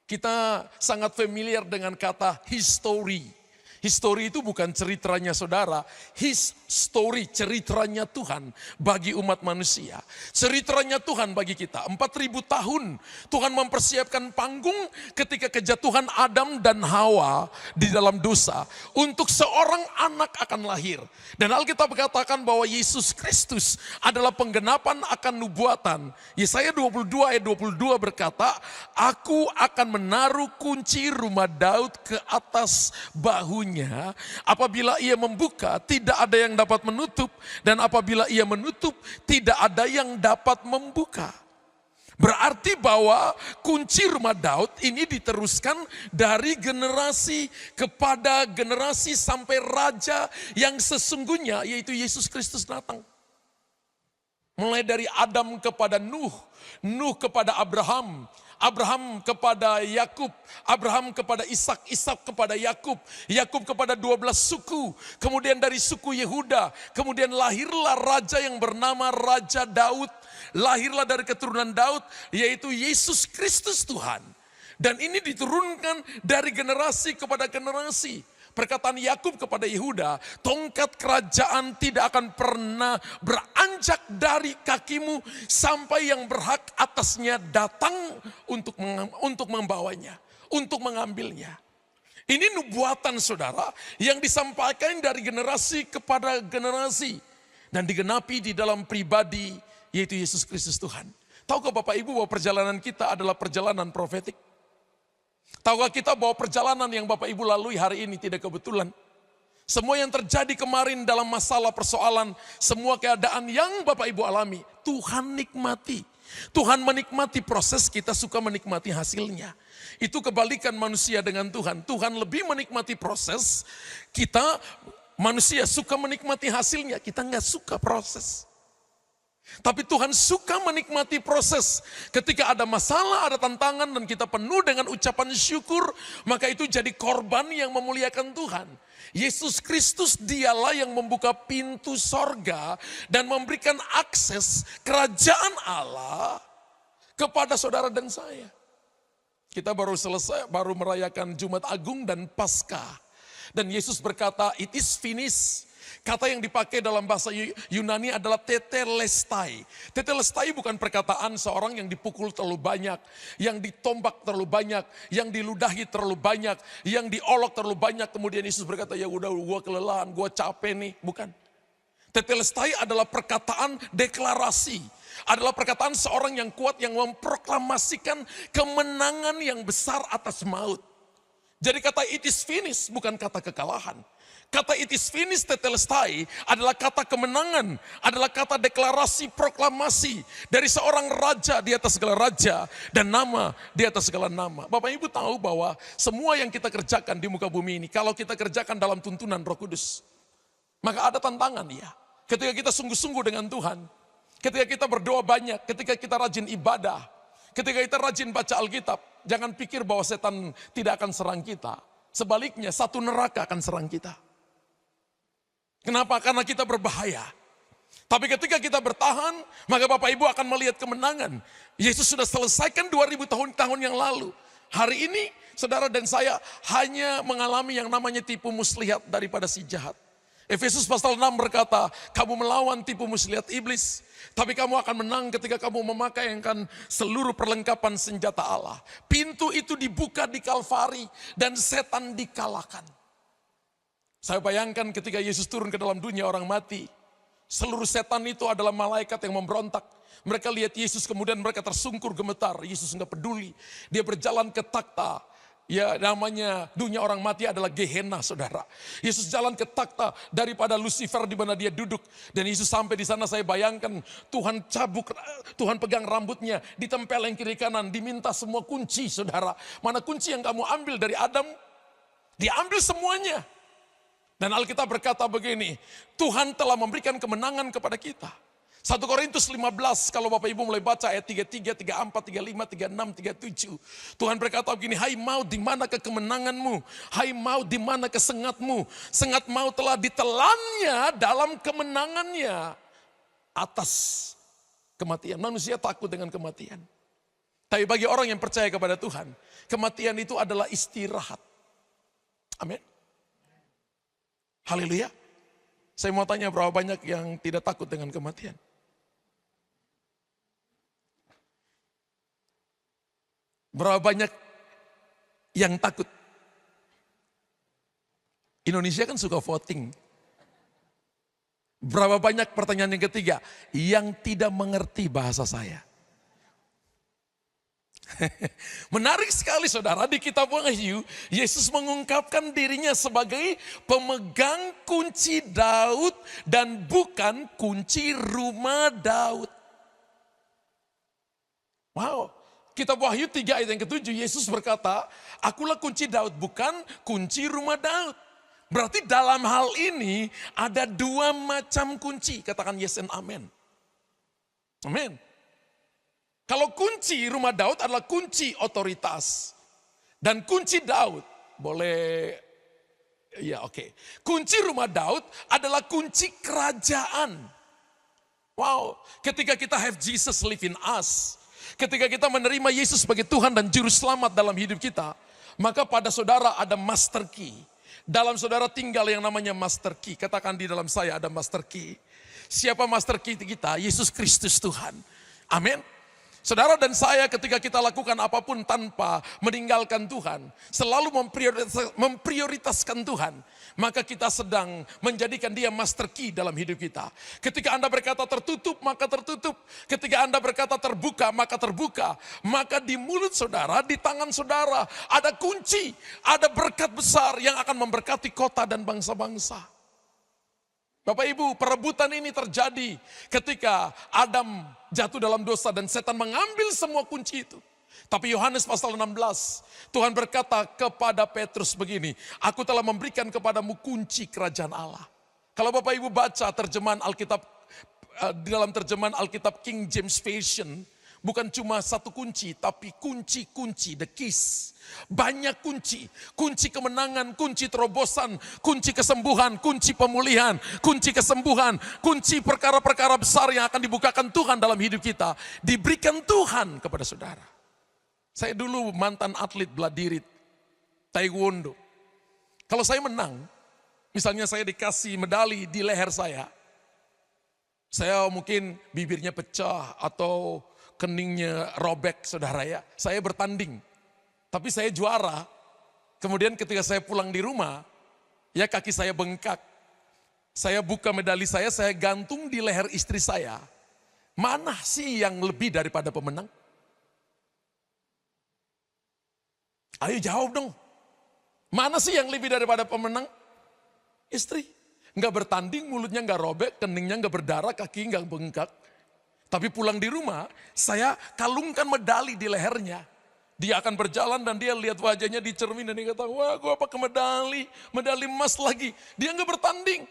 Kita sangat familiar dengan kata history. History itu bukan ceritanya saudara, his story, ceritanya Tuhan bagi umat manusia. Ceritanya Tuhan bagi kita, 4.000 tahun Tuhan mempersiapkan panggung ketika kejatuhan Adam dan Hawa di dalam dosa. Untuk seorang anak akan lahir. Dan Alkitab katakan bahwa Yesus Kristus adalah penggenapan akan nubuatan. Yesaya 22 ayat 22 berkata, aku akan menaruh kunci rumah Daud ke atas bahunya. Apabila ia membuka, tidak ada yang dapat menutup, dan apabila ia menutup, tidak ada yang dapat membuka. Berarti bahwa kunci rumah Daud ini diteruskan dari generasi kepada generasi sampai raja yang sesungguhnya, yaitu Yesus Kristus datang. Mulai dari Adam kepada Nuh, Nuh kepada Abraham, Abraham kepada Yakub, Abraham kepada Ishak, Ishak kepada Yakub, Yakub kepada 12 suku, kemudian dari suku Yehuda, kemudian lahirlah raja yang bernama Raja Daud, lahirlah dari keturunan Daud, yaitu Yesus Kristus Tuhan. Dan ini diturunkan dari generasi kepada generasi. Perkataan Yakub kepada Yehuda, tongkat kerajaan tidak akan pernah beranjak dari kakimu sampai yang berhak atasnya datang untuk membawanya, untuk mengambilnya. Ini nubuatan saudara yang disampaikan dari generasi kepada generasi dan digenapi di dalam pribadi yaitu Yesus Kristus Tuhan. Tahukah Bapak Ibu bahwa perjalanan kita adalah perjalanan profetik? Tahukah kita bahwa perjalanan yang Bapak Ibu lalui hari ini tidak kebetulan? Semua yang terjadi kemarin dalam masalah persoalan, semua keadaan yang Bapak Ibu alami, Tuhan nikmati. Tuhan menikmati proses, kita suka menikmati hasilnya. Itu kebalikan manusia dengan Tuhan. Tuhan lebih menikmati proses, kita manusia suka menikmati hasilnya, kita nggak suka proses. Tapi Tuhan suka menikmati proses. Ketika ada masalah, ada tantangan dan kita penuh dengan ucapan syukur, maka itu jadi korban yang memuliakan Tuhan. Yesus Kristus dialah yang membuka pintu sorga dan memberikan akses kerajaan Allah kepada saudara dan saya. Kita baru merayakan Jumat Agung dan Paskah. Dan Yesus berkata, it is finished. Kata yang dipakai dalam bahasa Yunani adalah tetelestai. Tetelestai bukan perkataan seorang yang dipukul terlalu banyak, yang ditombak terlalu banyak, yang diludahi terlalu banyak, yang diolok terlalu banyak. Kemudian Yesus berkata, ya udah gue kelelahan, gue capek nih. Bukan. Tetelestai adalah perkataan deklarasi. Adalah perkataan seorang yang kuat yang memproklamasikan kemenangan yang besar atas maut. Jadi kata it is finished bukan kata kekalahan. Kata it is finished tetelestai adalah kata kemenangan, adalah kata deklarasi proklamasi dari seorang raja di atas segala raja dan nama di atas segala nama. Bapak Ibu tahu bahwa semua yang kita kerjakan di muka bumi ini, kalau kita kerjakan dalam tuntunan Roh Kudus, maka ada tantangan ya. Ketika kita sungguh-sungguh dengan Tuhan, ketika kita berdoa banyak, ketika kita rajin ibadah, ketika kita rajin baca Alkitab, jangan pikir bahwa setan tidak akan serang kita. Sebaliknya, satu neraka akan serang kita. Kenapa? Karena kita berbahaya. Tapi ketika kita bertahan, maka Bapak Ibu akan melihat kemenangan. Yesus sudah selesaikan 2000 tahun yang lalu. Hari ini saudara dan saya hanya mengalami yang namanya tipu muslihat daripada si jahat. Efesus pasal 6 berkata, kamu melawan tipu muslihat iblis. Tapi kamu akan menang ketika kamu memakaikan seluruh perlengkapan senjata Allah. Pintu itu dibuka di Kalvari dan setan dikalahkan. Saya bayangkan ketika Yesus turun ke dalam dunia orang mati. Seluruh setan itu adalah malaikat yang memberontak. Mereka lihat Yesus kemudian mereka tersungkur gemetar. Yesus enggak peduli. Dia berjalan ke takhta. Ya, namanya dunia orang mati adalah Gehenna, saudara. Yesus jalan ke takhta daripada Lucifer di mana dia duduk. Dan Yesus sampai di sana, saya bayangkan Tuhan cabuk, Tuhan pegang rambutnya, ditempel yang kiri kanan, diminta semua kunci, saudara. Mana kunci yang kamu ambil dari Adam? Diambil semuanya. Dan Alkitab berkata begini, Tuhan telah memberikan kemenangan kepada kita. 1 Korintus 15, kalau Bapak Ibu mulai baca ayat 33, 34, 35, 36, 37. Tuhan berkata begini, hai maut, di mana kemenanganmu? Hai maut, di mana kesengatmu? Sengat maut telah ditelannya dalam kemenangannya atas kematian. Manusia takut dengan kematian. Tapi bagi orang yang percaya kepada Tuhan, kematian itu adalah istirahat. Amin. Haleluya. Saya mau tanya berapa banyak yang tidak takut dengan kematian? Berapa banyak yang takut? Indonesia kan suka voting. Berapa banyak, pertanyaan yang ketiga, yang tidak mengerti bahasa saya? Menarik sekali saudara, di kitab Wahyu, Yesus mengungkapkan dirinya sebagai pemegang kunci Daud dan bukan kunci rumah Daud. Wow. Kitab Wahyu 3 ayat yang ke-7, Yesus berkata, akulah kunci Daud, bukan kunci rumah Daud. Berarti dalam hal ini ada dua macam kunci. Katakan yes and amen. Amin. Kalau kunci rumah Daud adalah kunci otoritas. Dan kunci Daud, boleh, ya oke. Kunci rumah Daud adalah kunci kerajaan. Wow, ketika kita have Jesus live in us, ketika kita menerima Yesus sebagai Tuhan dan Juru Selamat dalam hidup kita, maka pada saudara ada master key. Dalam saudara tinggal yang namanya master key. Katakan di dalam saya ada master key. Siapa master key kita? Yesus Kristus Tuhan. Amin. Saudara dan saya ketika kita lakukan apapun tanpa meninggalkan Tuhan, selalu memprioritaskan Tuhan, maka kita sedang menjadikan dia master key dalam hidup kita. Ketika Anda berkata tertutup, maka tertutup. Ketika Anda berkata terbuka, maka terbuka. Maka di mulut saudara, di tangan saudara, ada kunci, ada berkat besar yang akan memberkati kota dan bangsa-bangsa. Bapak Ibu, perebutan ini terjadi ketika Adam jatuh dalam dosa dan setan mengambil semua kunci itu. Tapi Yohanes pasal 16, Tuhan berkata kepada Petrus begini, aku telah memberikan kepadamu kunci kerajaan Allah. Kalau Bapak Ibu baca terjemahan Alkitab, di dalam terjemahan Alkitab King James Version, bukan cuma satu kunci, tapi kunci-kunci, the keys. Banyak kunci, kunci kemenangan, kunci terobosan, kunci kesembuhan, kunci pemulihan, kunci kesembuhan, kunci perkara-perkara besar yang akan dibukakan Tuhan dalam hidup kita. Diberikan Tuhan kepada saudara. Saya dulu mantan atlet bela diri, taekwondo. Kalau saya menang, misalnya saya dikasih medali di leher saya mungkin bibirnya pecah atau keningnya robek saudara ya. Saya bertanding, tapi saya juara. Kemudian ketika saya pulang di rumah, ya kaki saya bengkak. Saya buka medali saya gantung di leher istri saya. Mana sih yang lebih daripada pemenang? Ayo jawab dong. Mana sih yang lebih daripada pemenang? Istri. Enggak bertanding, mulutnya enggak robek, keningnya enggak berdarah, kaki enggak bengkak. Tapi pulang di rumah, saya kalungkan medali di lehernya. Dia akan berjalan dan dia lihat wajahnya di cermin dan dia kata, wah gue pakai medali emas lagi. Dia enggak bertanding,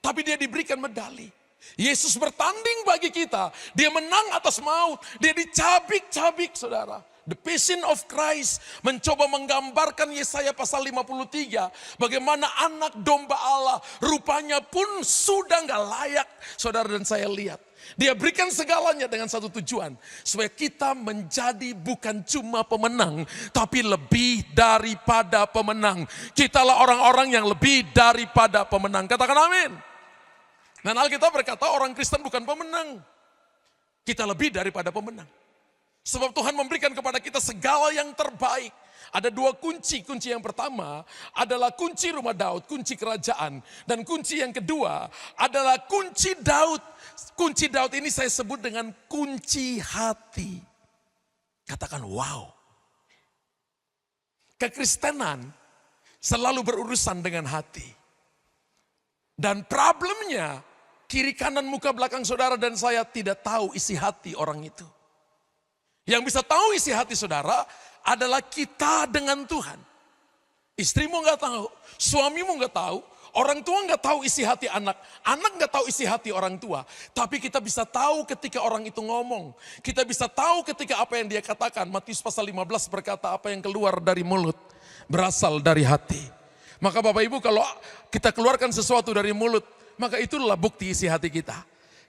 tapi dia diberikan medali. Yesus bertanding bagi kita, dia menang atas maut, dia dicabik-cabik saudara. The Passion of Christ mencoba menggambarkan Yesaya pasal 53. Bagaimana anak domba Allah rupanya pun sudah gak layak saudara dan saya lihat. Dia berikan segalanya dengan satu tujuan. Supaya kita menjadi bukan cuma pemenang, tapi lebih daripada pemenang. Kitalah orang-orang yang lebih daripada pemenang. Katakan amin. Dan Alkitab berkata orang Kristen bukan pemenang. Kita lebih daripada pemenang. Sebab Tuhan memberikan kepada kita segala yang terbaik. Ada dua kunci. Kunci yang pertama adalah kunci rumah Daud, kunci kerajaan. Dan kunci yang kedua adalah kunci Daud. Kunci Daud ini saya sebut dengan kunci hati. Katakan wow. Kekristenan selalu berurusan dengan hati. Dan problemnya, kiri kanan muka belakang saudara dan saya tidak tahu isi hati orang itu. Yang bisa tahu isi hati saudara adalah kita dengan Tuhan. Istrimu nggak tahu, suamimu nggak tahu, orang tua nggak tahu isi hati anak, anak nggak tahu isi hati orang tua. Tapi kita bisa tahu ketika orang itu ngomong, kita bisa tahu ketika apa yang dia katakan. Matius pasal 15 berkata apa yang keluar dari mulut berasal dari hati. Maka Bapak Ibu kalau kita keluarkan sesuatu dari mulut, maka itulah bukti isi hati kita.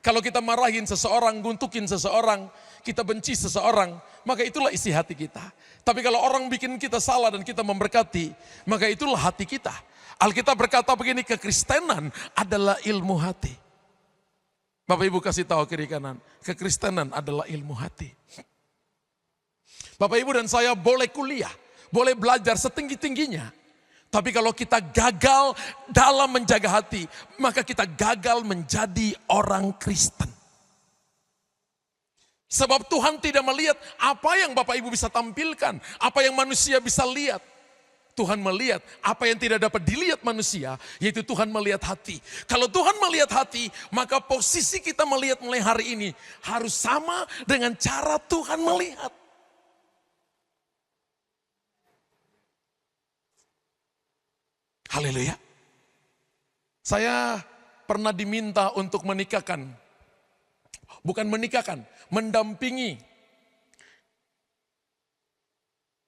Kalau kita marahin seseorang, guntukin seseorang, kita benci seseorang, maka itulah isi hati kita. Tapi kalau orang bikin kita salah dan kita memberkati, maka itulah hati kita. Alkitab berkata begini, kekristenan adalah ilmu hati. Bapak Ibu kasih tahu kiri kanan, kekristenan adalah ilmu hati. Bapak Ibu dan saya boleh kuliah, boleh belajar setinggi-tingginya. Tapi kalau kita gagal dalam menjaga hati, maka kita gagal menjadi orang Kristen. Sebab Tuhan tidak melihat apa yang Bapak Ibu bisa tampilkan, apa yang manusia bisa lihat. Tuhan melihat apa yang tidak dapat dilihat manusia, yaitu Tuhan melihat hati. Kalau Tuhan melihat hati, maka posisi kita melihat mulai hari ini harus sama dengan cara Tuhan melihat. Haleluya. Saya pernah diminta untuk menikahkan, bukan menikahkan, mendampingi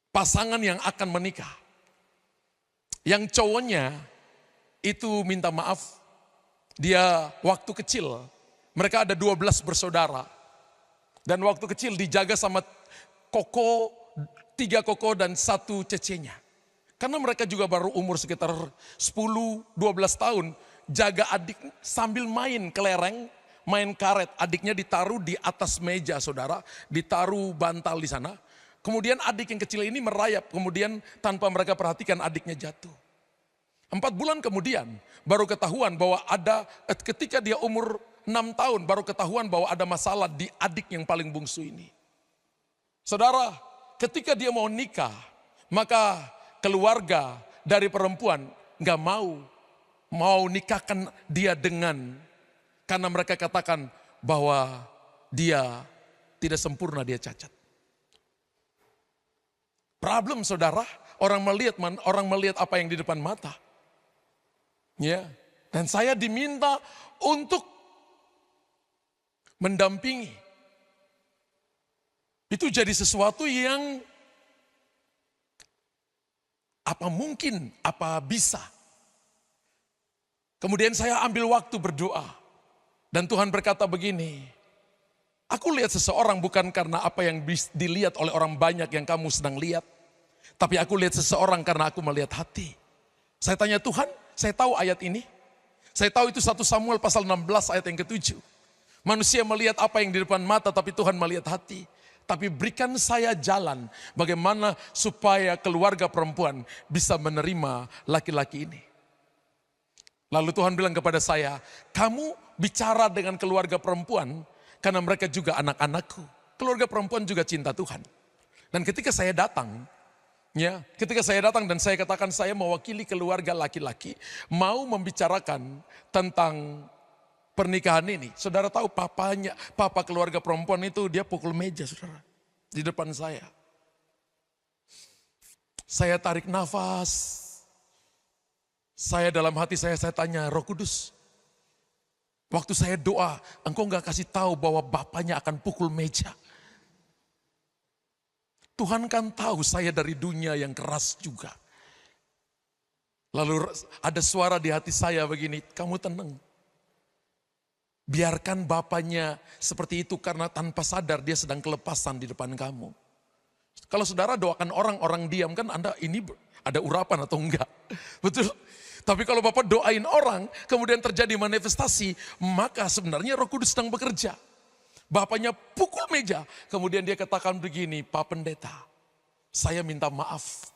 pasangan yang akan menikah. Yang cowoknya itu minta maaf, dia waktu kecil, mereka ada 12 bersaudara. Dan waktu kecil dijaga sama koko, 3 koko dan 1 cecenya. Karena mereka juga baru umur sekitar 10-12 tahun, jaga adik sambil main kelereng, main karet. Adiknya ditaruh di atas meja saudara, ditaruh bantal di sana. Kemudian adik yang kecil ini merayap, kemudian tanpa mereka perhatikan adiknya jatuh. 4 bulan kemudian baru ketahuan bahwa ada, ketika dia umur 6 tahun baru ketahuan bahwa ada masalah di adik yang paling bungsu ini. Saudara, ketika dia mau nikah, maka keluarga dari perempuan gak mau nikahkan dia dengan, karena mereka katakan bahwa dia tidak sempurna, dia cacat. Problem saudara, orang melihat apa yang di depan mata. Ya, dan saya diminta untuk mendampingi. Itu jadi sesuatu yang apa mungkin, apa bisa. Kemudian saya ambil waktu berdoa. Dan Tuhan berkata begini, aku lihat seseorang bukan karena apa yang dilihat oleh orang banyak yang kamu sedang lihat. Tapi aku lihat seseorang karena aku melihat hati. Saya tanya Tuhan, saya tahu ayat ini. Saya tahu itu 1 Samuel pasal 16 ayat yang ke-7. Manusia melihat apa yang di depan mata tapi Tuhan melihat hati. Tapi berikan saya jalan bagaimana supaya keluarga perempuan bisa menerima laki-laki ini. Lalu Tuhan bilang kepada saya, kamu bicara dengan keluarga perempuan karena mereka juga anak-anakku. Keluarga perempuan juga cinta Tuhan. Dan ketika saya datang dan saya katakan saya mewakili keluarga laki-laki, mau membicarakan tentang pernikahan ini. Saudara tahu papa keluarga perempuan itu dia pukul meja saudara. Di depan saya. Saya tarik nafas. Saya dalam hati saya tanya, Roh Kudus. Waktu saya doa, engkau gak kasih tahu bahwa bapaknya akan pukul meja. Tuhan kan tahu saya dari dunia yang keras juga. Lalu ada suara di hati saya begini, kamu tenang. Biarkan bapaknya seperti itu karena tanpa sadar dia sedang kelepasan di depan kamu. Kalau saudara doakan orang diam kan Anda ini ada urapan atau enggak. Betul. Tapi kalau Bapak doain orang kemudian terjadi manifestasi, maka sebenarnya Roh Kudus sedang bekerja. Bapaknya pukul meja, kemudian dia katakan begini, Pak Pendeta, saya minta maaf.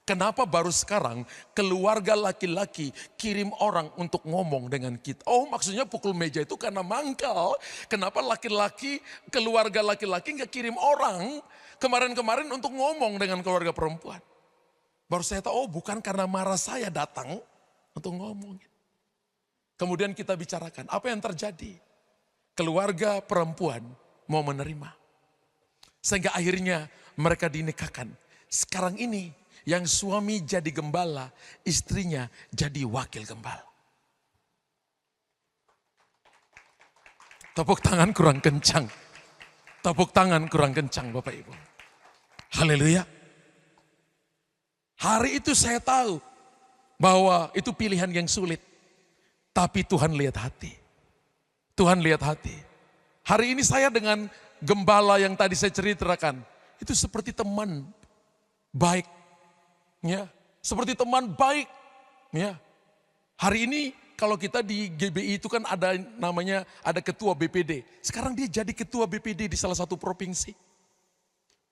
Kenapa baru sekarang keluarga laki-laki kirim orang untuk ngomong dengan kita? Oh maksudnya pukul meja itu karena mangkal. Kenapa keluarga laki-laki gak kirim orang kemarin-kemarin untuk ngomong dengan keluarga perempuan? Baru saya tahu, oh bukan karena marah saya datang untuk ngomongin. Kemudian kita bicarakan, apa yang terjadi? Keluarga perempuan mau menerima. Sehingga akhirnya mereka dinikahkan. Sekarang ini yang suami jadi gembala, istrinya jadi wakil gembala. Tepuk tangan kurang kencang. Tepuk tangan kurang kencang Bapak Ibu. Haleluya. Hari itu saya tahu bahwa itu pilihan yang sulit. Tapi Tuhan lihat hati. Tuhan lihat hati. Hari ini saya dengan gembala yang tadi saya ceritakan. Itu seperti teman baik. Ya, seperti teman baik. Ya. Hari ini kalau kita di GBI itu kan ada namanya, ada ketua BPD. Sekarang dia jadi ketua BPD di salah satu provinsi.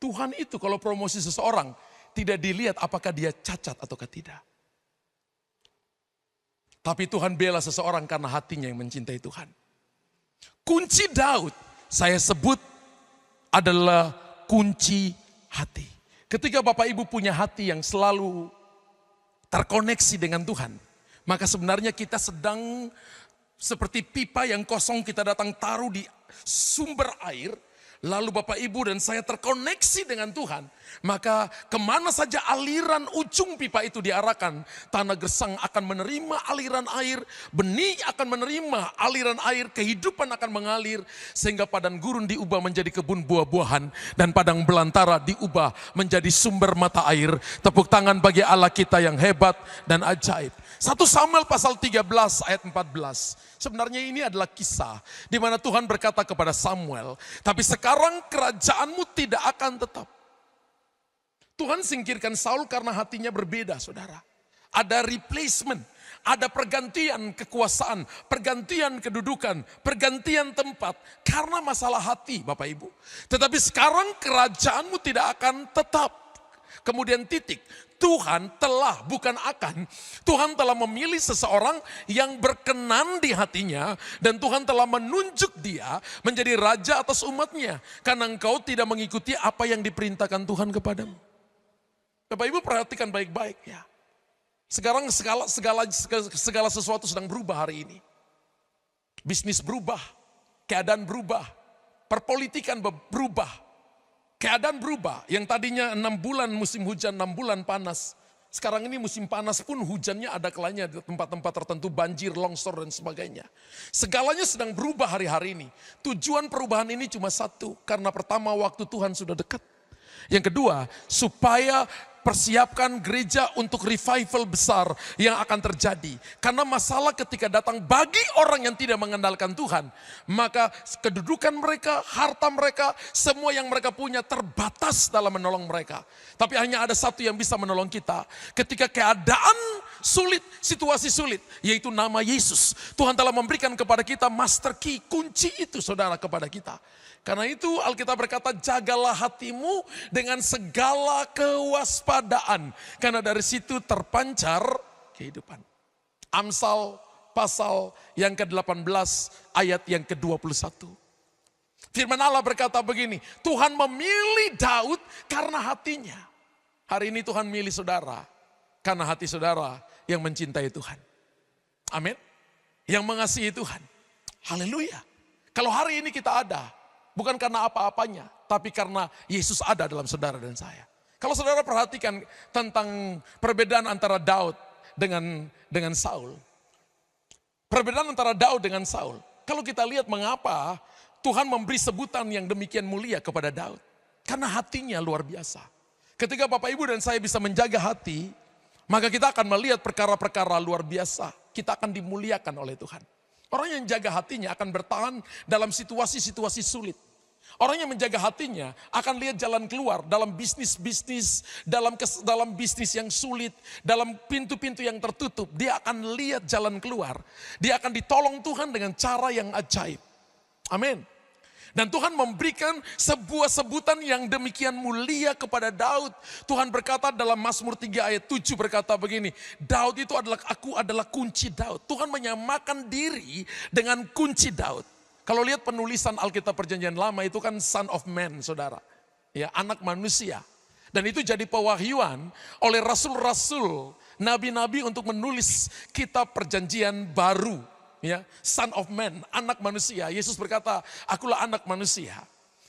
Tuhan itu kalau promosi seseorang, tidak dilihat apakah dia cacat ataukah tidak. Tapi Tuhan bela seseorang karena hatinya yang mencintai Tuhan. Kunci Daud saya sebut adalah kunci hati. Ketika Bapak Ibu punya hati yang selalu terkoneksi dengan Tuhan, maka sebenarnya kita sedang seperti pipa yang kosong, kita datang taruh di sumber air. Lalu Bapak Ibu dan saya terkoneksi dengan Tuhan. Maka kemana saja aliran ujung pipa itu diarahkan, tanah gersang akan menerima aliran air, benih akan menerima aliran air, kehidupan akan mengalir. Sehingga padang gurun diubah menjadi kebun buah-buahan, dan padang belantara diubah menjadi sumber mata air. Tepuk tangan bagi Allah kita yang hebat dan ajaib. 1 Samuel pasal 13 ayat 14. Sebenarnya ini adalah kisah di mana Tuhan berkata kepada Samuel, tapi sekarang kerajaanmu tidak akan tetap. Tuhan singkirkan Saul karena hatinya berbeda, saudara. Ada replacement, ada pergantian kekuasaan, pergantian kedudukan, pergantian tempat. Karena masalah hati Bapak Ibu. Tetapi sekarang kerajaanmu tidak akan tetap. Kemudian titik. Tuhan telah, bukan akan, Tuhan telah memilih seseorang yang berkenan di hatinya, dan Tuhan telah menunjuk dia menjadi raja atas umatnya, karena engkau tidak mengikuti apa yang diperintahkan Tuhan kepadamu. Bapak Ibu perhatikan baik-baik ya. Sekarang segala sesuatu sedang berubah hari ini. Bisnis berubah, keadaan berubah, perpolitikan berubah. Keadaan berubah, yang tadinya 6 bulan musim hujan, 6 bulan panas. Sekarang ini musim panas pun hujannya ada kalanya di tempat-tempat tertentu, banjir, longsor dan sebagainya. Segalanya sedang berubah hari-hari ini. Tujuan perubahan ini cuma satu, karena pertama waktu Tuhan sudah dekat. Yang kedua, supaya persiapkan gereja untuk revival besar yang akan terjadi. Karena masalah ketika datang bagi orang yang tidak mengandalkan Tuhan, maka kedudukan mereka, harta mereka, semua yang mereka punya terbatas dalam menolong mereka. Tapi hanya ada satu yang bisa menolong kita. Ketika keadaan sulit, situasi sulit, yaitu nama Yesus. Tuhan telah memberikan kepada kita master key, kunci itu saudara kepada kita. Karena itu Alkitab berkata, jagalah hatimu dengan segala kewaspadaan. Karena dari situ terpancar kehidupan. Amsal pasal yang ke-18 ayat yang ke-21. Firman Allah berkata begini, Tuhan memilih Daud karena hatinya. Hari ini Tuhan milih saudara karena hati saudara yang mencintai Tuhan. Amin. Yang mengasihi Tuhan. Haleluya. Kalau hari ini kita ada, bukan karena apa-apanya, tapi karena Yesus ada dalam saudara dan saya. Kalau saudara perhatikan tentang perbedaan antara Daud dengan Saul. Perbedaan antara Daud dengan Saul. Kalau kita lihat mengapa Tuhan memberi sebutan yang demikian mulia kepada Daud. Karena hatinya luar biasa. Ketika Bapak Ibu dan saya bisa menjaga hati, maka kita akan melihat perkara-perkara luar biasa. Kita akan dimuliakan oleh Tuhan. Orang yang jaga hatinya akan bertahan dalam situasi-situasi sulit. Orang yang menjaga hatinya akan lihat jalan keluar dalam bisnis-bisnis, dalam bisnis yang sulit, dalam pintu-pintu yang tertutup. Dia akan lihat jalan keluar. Dia akan ditolong Tuhan dengan cara yang ajaib. Amin. Dan Tuhan memberikan sebuah sebutan yang demikian mulia kepada Daud. Tuhan berkata dalam Mazmur 3 ayat 7 berkata begini, Daud itu aku adalah kunci Daud. Tuhan menyamakan diri dengan kunci Daud. Kalau lihat penulisan Alkitab Perjanjian Lama itu kan son of man, saudara. Ya, anak manusia. Dan itu jadi pewahyuan oleh rasul-rasul, nabi-nabi untuk menulis kitab perjanjian baru. Ya, Son of Man, anak manusia. Yesus berkata, akulah anak manusia.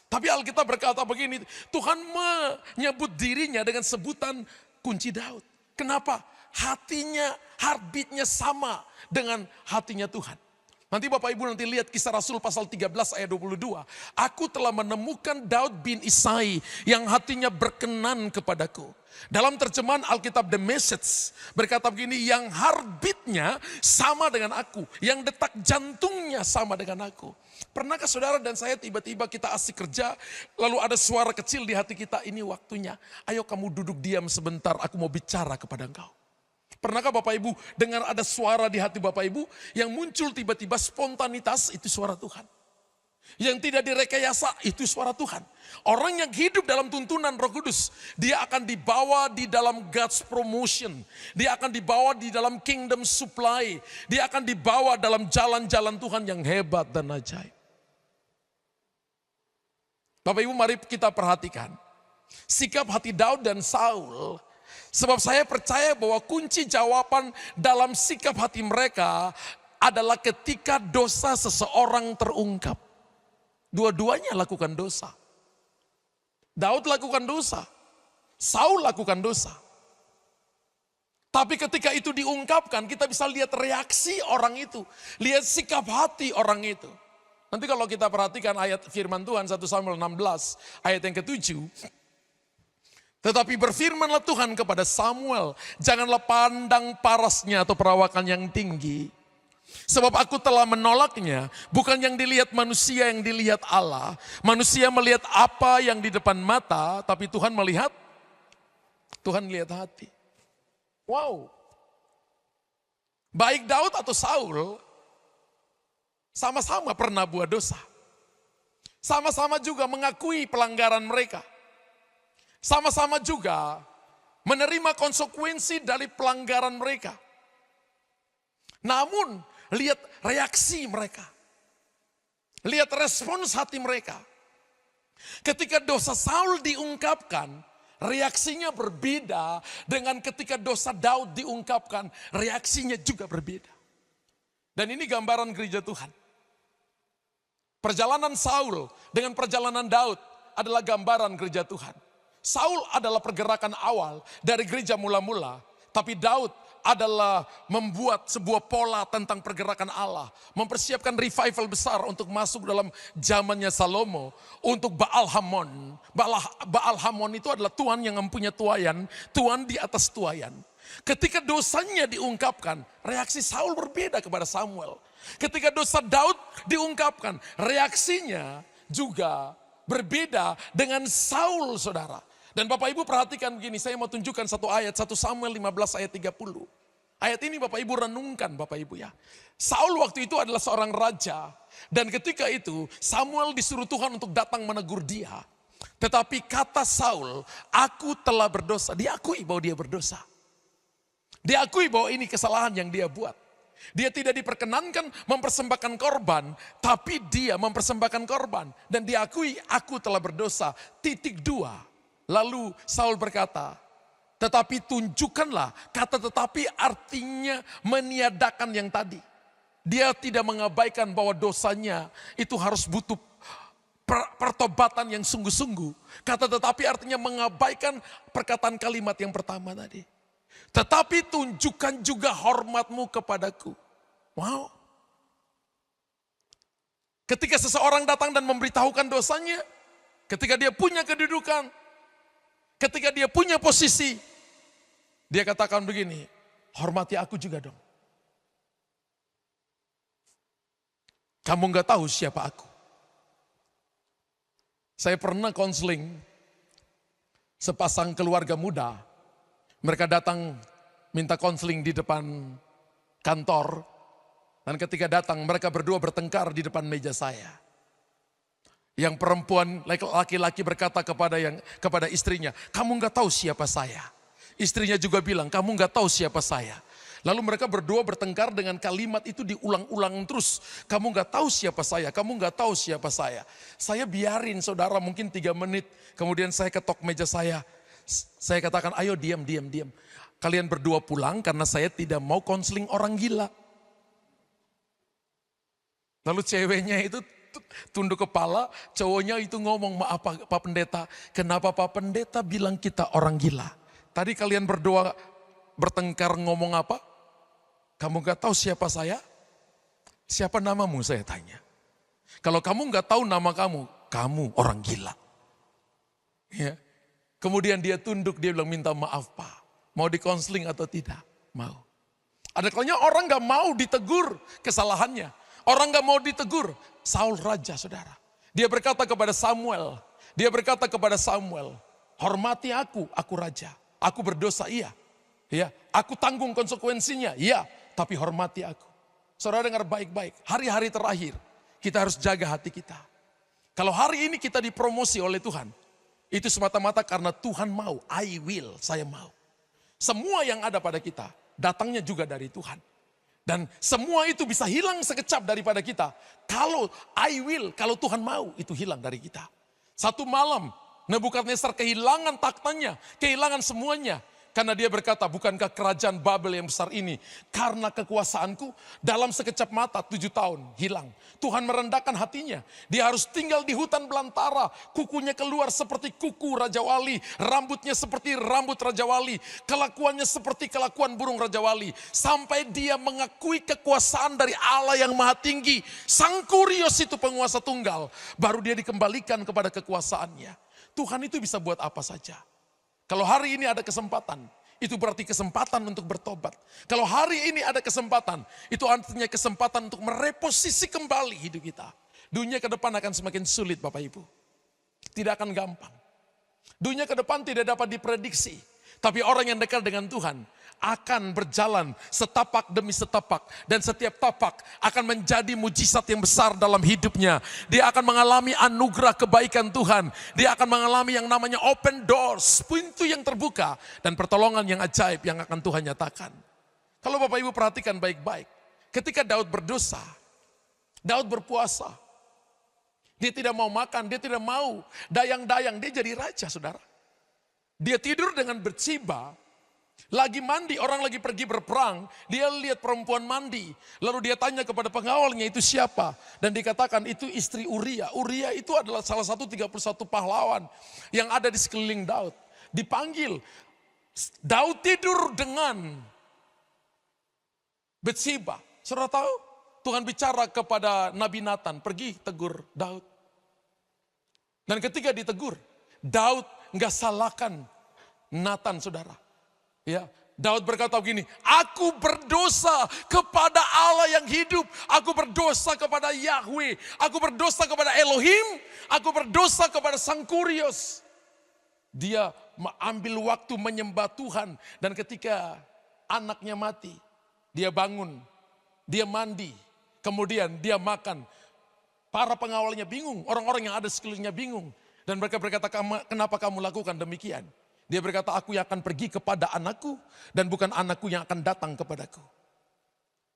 Tapi Alkitab berkata begini, Tuhan menyebut dirinya dengan sebutan kunci Daud. Kenapa? Hatinya, heartbeatnya sama dengan hatinya Tuhan. Nanti Bapak Ibu nanti lihat Kisah Rasul pasal 13 ayat 22. Aku telah menemukan Daud bin Isai yang hatinya berkenan kepadaku. Dalam terjemahan Alkitab The Message berkata begini, yang heartbeatnya sama dengan aku, yang detak jantungnya sama dengan aku. Pernahkah saudara dan saya tiba-tiba kita asik kerja, lalu ada suara kecil di hati kita, ini waktunya, ayo kamu duduk diam sebentar, aku mau bicara kepada engkau. Pernahkah Bapak Ibu dengar ada suara di hati Bapak Ibu yang muncul tiba-tiba spontanitas, itu suara Tuhan. Yang tidak direkayasa, itu suara Tuhan. Orang yang hidup dalam tuntunan Roh Kudus, dia akan dibawa di dalam God's promotion. Dia akan dibawa di dalam kingdom supply. Dia akan dibawa dalam jalan-jalan Tuhan yang hebat dan ajaib. Bapak Ibu mari kita perhatikan sikap hati Daud dan Saul. Sebab saya percaya bahwa kunci jawaban dalam sikap hati mereka adalah ketika dosa seseorang terungkap. Dua-duanya lakukan dosa. Daud lakukan dosa, Saul lakukan dosa. Tapi ketika itu diungkapkan, kita bisa lihat reaksi orang itu, lihat sikap hati orang itu. Nanti kalau kita perhatikan ayat firman Tuhan 1 Samuel 16 ayat yang ke-7. Tetapi berfirmanlah Tuhan kepada Samuel, janganlah pandang parasnya atau perawakan yang tinggi. Sebab aku telah menolaknya, bukan yang dilihat manusia, yang dilihat Allah. Manusia melihat apa yang di depan mata, tapi Tuhan melihat hati. Wow. Baik Daud atau Saul, sama-sama pernah buat dosa. Sama-sama juga mengakui pelanggaran mereka. Sama-sama juga menerima konsekuensi dari pelanggaran mereka. Namun, lihat reaksi mereka. Lihat respons hati mereka. Ketika dosa Saul diungkapkan, reaksinya berbeda dengan ketika dosa Daud diungkapkan, reaksinya juga berbeda. Dan ini gambaran gereja Tuhan. Perjalanan Saul dengan perjalanan Daud adalah gambaran gereja Tuhan. Saul adalah pergerakan awal dari gereja mula-mula, tapi Daud adalah membuat sebuah pola tentang pergerakan Allah, mempersiapkan revival besar untuk masuk dalam zamannya Salomo untuk Baal Hamon. Baal Hamon itu adalah tuan yang mempunyai tuayan, tuan di atas tuayan. Ketika dosanya diungkapkan, reaksi Saul berbeda kepada Samuel. Ketika dosa Daud diungkapkan, reaksinya juga berbeda dengan Saul, saudara. Dan Bapak Ibu perhatikan begini, saya mau tunjukkan satu ayat, 1 Samuel 15 ayat 30. Ayat ini Bapak Ibu renungkan Bapak Ibu ya. Saul waktu itu adalah seorang raja. Dan ketika itu Samuel disuruh Tuhan untuk datang menegur dia. Tetapi kata Saul, aku telah berdosa. Diakui bahwa dia berdosa. Diakui bahwa ini kesalahan yang dia buat. Dia tidak diperkenankan mempersembahkan korban, tapi dia mempersembahkan korban. Dan diakui aku telah berdosa. Titik 2. Lalu Saul berkata, tetapi tunjukkanlah, kata tetapi artinya meniadakan yang tadi. Dia tidak mengabaikan bahwa dosanya itu harus butuh pertobatan yang sungguh-sungguh. Kata tetapi artinya mengabaikan perkataan kalimat yang pertama tadi. Tetapi tunjukkan juga hormatmu kepadaku. Wow. Ketika seseorang datang dan memberitahukan dosanya, ketika dia punya kedudukan, ketika dia punya posisi, dia katakan begini, hormati aku juga dong. Kamu gak tahu siapa aku. Saya pernah konseling sepasang keluarga muda. Mereka datang minta konseling di depan kantor. Dan ketika datang mereka berdua bertengkar di depan meja saya. Yang perempuan laki-laki berkata kepada istrinya, kamu gak tahu siapa saya. Istrinya juga bilang, kamu gak tahu siapa saya. Lalu mereka berdua bertengkar dengan kalimat itu diulang-ulang terus. Kamu gak tahu siapa saya, kamu gak tahu siapa saya. Saya biarin saudara mungkin 3 menit, kemudian saya ketok meja saya. Saya katakan, ayo diam. Kalian berdua pulang karena saya tidak mau konseling orang gila. Lalu ceweknya itu tunduk kepala, cowoknya itu ngomong, maaf Pak Pendeta, kenapa Pak Pendeta bilang kita orang gila? Tadi kalian berdua bertengkar ngomong apa? Kamu gak tahu siapa saya? Siapa namamu saya tanya. Kalau kamu gak tahu nama kamu orang gila. Ya. Kemudian dia tunduk, dia bilang minta maaf Pak. Mau dikonseling atau tidak? Mau. Ada kalanya orang gak mau ditegur kesalahannya. Orang gak mau ditegur. Saul raja saudara. Dia berkata kepada Samuel. Hormati aku raja. Aku berdosa iya. Ya, aku tanggung konsekuensinya. Iya, tapi hormati aku. Saudara dengar baik-baik. Hari-hari terakhir kita harus jaga hati kita. Kalau hari ini kita dipromosi oleh Tuhan. Itu semata-mata karena Tuhan mau. I will, saya mau. Semua yang ada pada kita datangnya juga dari Tuhan. Dan semua itu bisa hilang sekejap daripada kita. Kalau I will, kalau Tuhan mau, itu hilang dari kita. Satu malam Nebukadnezar kehilangan taktanya, kehilangan semuanya. Karena dia berkata, bukankah kerajaan Babel yang besar ini karena kekuasaanku dalam sekejap mata 7 tahun hilang. Tuhan merendahkan hatinya. Dia harus tinggal di hutan belantara. Kukunya keluar seperti kuku Raja Wali. Rambutnya seperti rambut Raja Wali. Kelakuannya seperti kelakuan burung Raja Wali. Sampai dia mengakui kekuasaan dari Allah yang maha tinggi. Sang Kurios itu penguasa tunggal. Baru dia dikembalikan kepada kekuasaannya. Tuhan itu bisa buat apa saja. Kalau hari ini ada kesempatan, itu berarti kesempatan untuk bertobat. Kalau hari ini ada kesempatan, itu artinya kesempatan untuk mereposisi kembali hidup kita. Dunia ke depan akan semakin sulit Bapak Ibu. Tidak akan gampang. Dunia ke depan tidak dapat diprediksi. Tapi orang yang dekat dengan Tuhan akan berjalan setapak demi setapak. Dan setiap tapak akan menjadi mujizat yang besar dalam hidupnya. Dia akan mengalami anugerah kebaikan Tuhan. Dia akan mengalami yang namanya open doors. Pintu yang terbuka. Dan pertolongan yang ajaib yang akan Tuhan nyatakan. Kalau Bapak Ibu perhatikan baik-baik. Ketika Daud berdosa. Daud berpuasa. Dia tidak mau makan, dia tidak mau dayang-dayang. Dia jadi raja saudara. Dia tidur dengan Bathsheba, lagi mandi, orang lagi pergi berperang, dia lihat perempuan mandi. Lalu dia tanya kepada pengawalnya itu siapa? Dan dikatakan itu istri Uria. Uria itu adalah salah satu 31 pahlawan yang ada di sekeliling Daud. Dipanggil, Daud tidur dengan Bathsheba. Saudara tahu? Tuhan bicara kepada Nabi Nathan, pergi tegur Daud. Dan ketika ditegur, Daud nggak salahkan Nathan saudara. Ya, Daud berkata begini, aku berdosa kepada Allah yang hidup. Aku berdosa kepada Yahweh. Aku berdosa kepada Elohim. Aku berdosa kepada Sang Kurios. Dia ambil waktu menyembah Tuhan. Dan ketika anaknya mati, dia bangun. Dia mandi. Kemudian dia makan. Para pengawalnya bingung. Orang-orang yang ada sekelilingnya bingung. Dan mereka berkata, kenapa kamu lakukan demikian? Dia berkata, aku yang akan pergi kepada anakku dan bukan anakku yang akan datang kepadaku.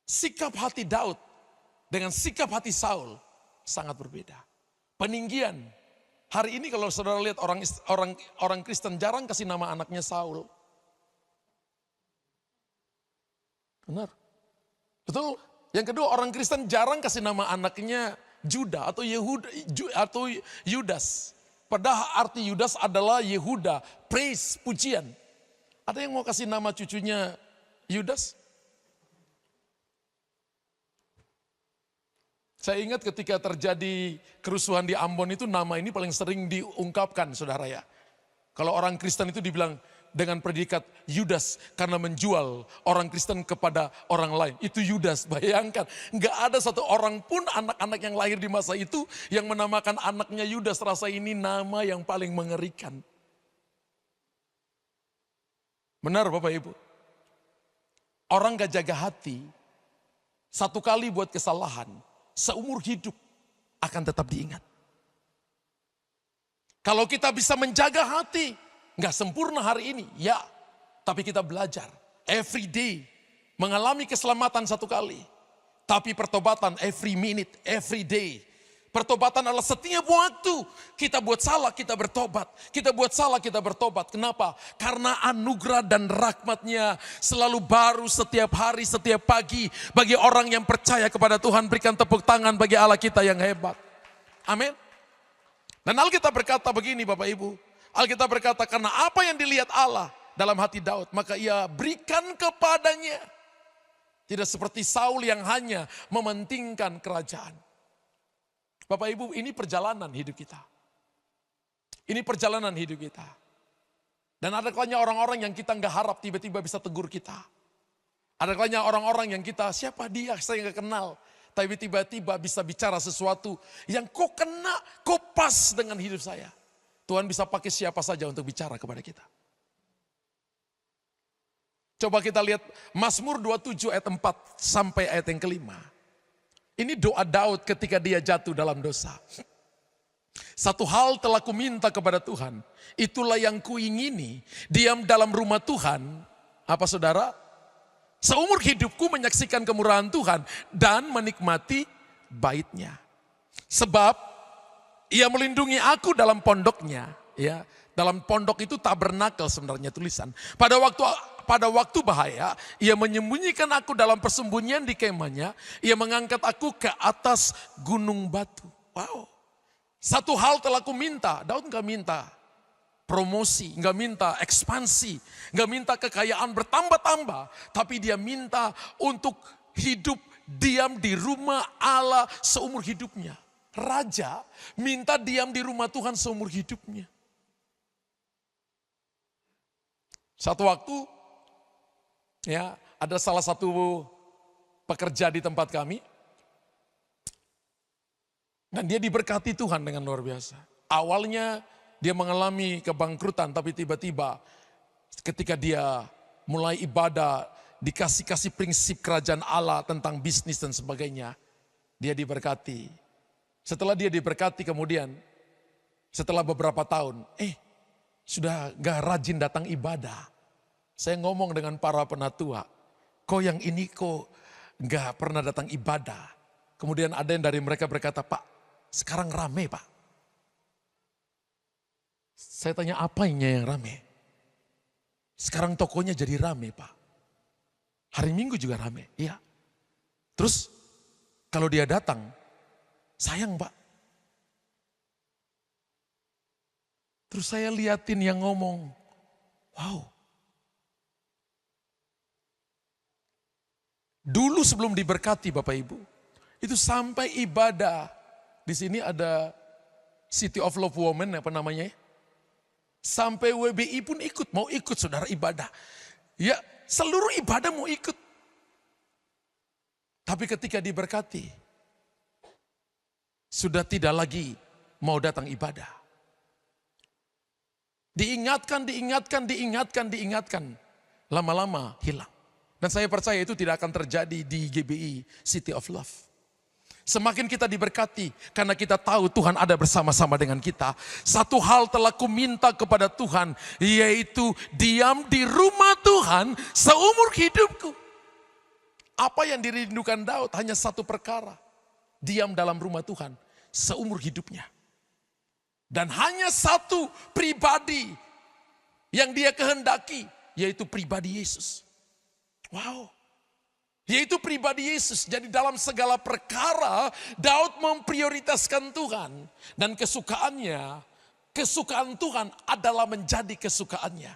Sikap hati Daud dengan sikap hati Saul sangat berbeda. Peninggian. Hari ini kalau saudara lihat orang Kristen jarang kasih nama anaknya Saul. Benar. Betul. Yang kedua, orang Kristen jarang kasih nama anaknya Juda atau Yehuda atau Yudas. Padahal arti Yudas adalah Yehuda, praise, pujian. Ada yang mau kasih nama cucunya Yudas? Saya ingat ketika terjadi kerusuhan di Ambon itu nama ini paling sering diungkapkan saudara ya. Kalau orang Kristen itu dibilang dengan predikat Yudas karena menjual orang Kristen kepada orang lain. Itu Yudas, bayangkan. Nggak ada satu orang pun anak-anak yang lahir di masa itu yang menamakan anaknya Yudas. Rasa ini nama yang paling mengerikan. Benar Bapak Ibu. Orang gak jaga hati, satu kali buat kesalahan, seumur hidup akan tetap diingat. Kalau kita bisa menjaga hati, nggak sempurna hari ini, ya. Tapi kita belajar, every day, mengalami keselamatan satu kali. Tapi pertobatan every minute, every day. Pertobatan adalah setiap waktu kita buat salah, kita bertobat. Kita buat salah, kita bertobat. Kenapa? Karena anugerah dan rahmat-Nya selalu baru setiap hari, setiap pagi. Bagi orang yang percaya kepada Tuhan, berikan tepuk tangan bagi Allah kita yang hebat. Amin. Dan Alkitab berkata begini Bapak Ibu. Alkitab berkata karena apa yang dilihat Allah dalam hati Daud, maka ia berikan kepadanya. Tidak seperti Saul yang hanya mementingkan kerajaan. Bapak Ibu, ini perjalanan hidup kita. Ini perjalanan hidup kita. Dan ada kalanya orang-orang yang kita nggak harap tiba-tiba bisa tegur kita. Ada kalanya orang-orang yang kita, siapa dia, saya nggak kenal. Tapi tiba-tiba bisa bicara sesuatu yang kok kena, kok pas dengan hidup saya. Tuhan bisa pakai siapa saja untuk bicara kepada kita. Coba kita lihat Mazmur 27 ayat 4 sampai ayat yang kelima. Ini doa Daud ketika dia jatuh dalam dosa. Satu hal telah kuminta kepada Tuhan, itulah yang kuingini, diam dalam rumah Tuhan. Apa saudara? Seumur hidupku menyaksikan kemurahan Tuhan dan menikmati bait-Nya. Sebab ia melindungi aku dalam pondoknya. Ya, dalam pondok itu tabernakel sebenarnya tulisan. Pada waktu bahaya, ia menyembunyikan aku dalam persembunyian di kemahnya. Ia mengangkat aku ke atas gunung batu. Wow. Satu hal telah aku minta. Daud gak minta promosi, gak minta ekspansi, gak minta kekayaan bertambah-tambah. Tapi dia minta untuk hidup diam di rumah Allah seumur hidupnya. Raja minta diam di rumah Tuhan seumur hidupnya. Satu waktu, ya, ada salah satu pekerja di tempat kami. Dan dia diberkati Tuhan dengan luar biasa. Awalnya dia mengalami kebangkrutan, tapi tiba-tiba ketika dia mulai ibadah, dikasih prinsip kerajaan Allah tentang bisnis dan sebagainya, dia diberkati. Setelah dia diberkati kemudian, setelah beberapa tahun, sudah gak rajin datang ibadah. Saya ngomong dengan para penatua, kok yang ini kok gak pernah datang ibadah. Kemudian ada yang dari mereka berkata, Pak, sekarang rame Pak. Saya tanya apanya yang rame? Sekarang tokonya jadi rame Pak. Hari Minggu juga rame, iya. Terus kalau dia datang, sayang Pak. Terus saya liatin yang ngomong, wow. Dulu sebelum diberkati Bapak Ibu, itu sampai ibadah. Di sini ada City of Love Women, apa namanya? Sampai WBI pun ikut, mau ikut saudara ibadah. Ya, seluruh ibadah mau ikut. Tapi ketika diberkati, sudah tidak lagi mau datang ibadah. Diingatkan. Lama-lama hilang. Dan saya percaya itu tidak akan terjadi di GBI City of Love. Semakin kita diberkati karena kita tahu Tuhan ada bersama-sama dengan kita. Satu hal telah kuminta kepada Tuhan, yaitu diam di rumah Tuhan seumur hidupku. Apa yang dirindukan Daud hanya satu perkara. Diam dalam rumah Tuhan seumur hidupnya. Dan hanya satu pribadi yang dia kehendaki, yaitu pribadi Yesus. Wow, yaitu pribadi Yesus. Jadi dalam segala perkara Daud memprioritaskan Tuhan. Dan kesukaan Tuhan adalah menjadi kesukaannya.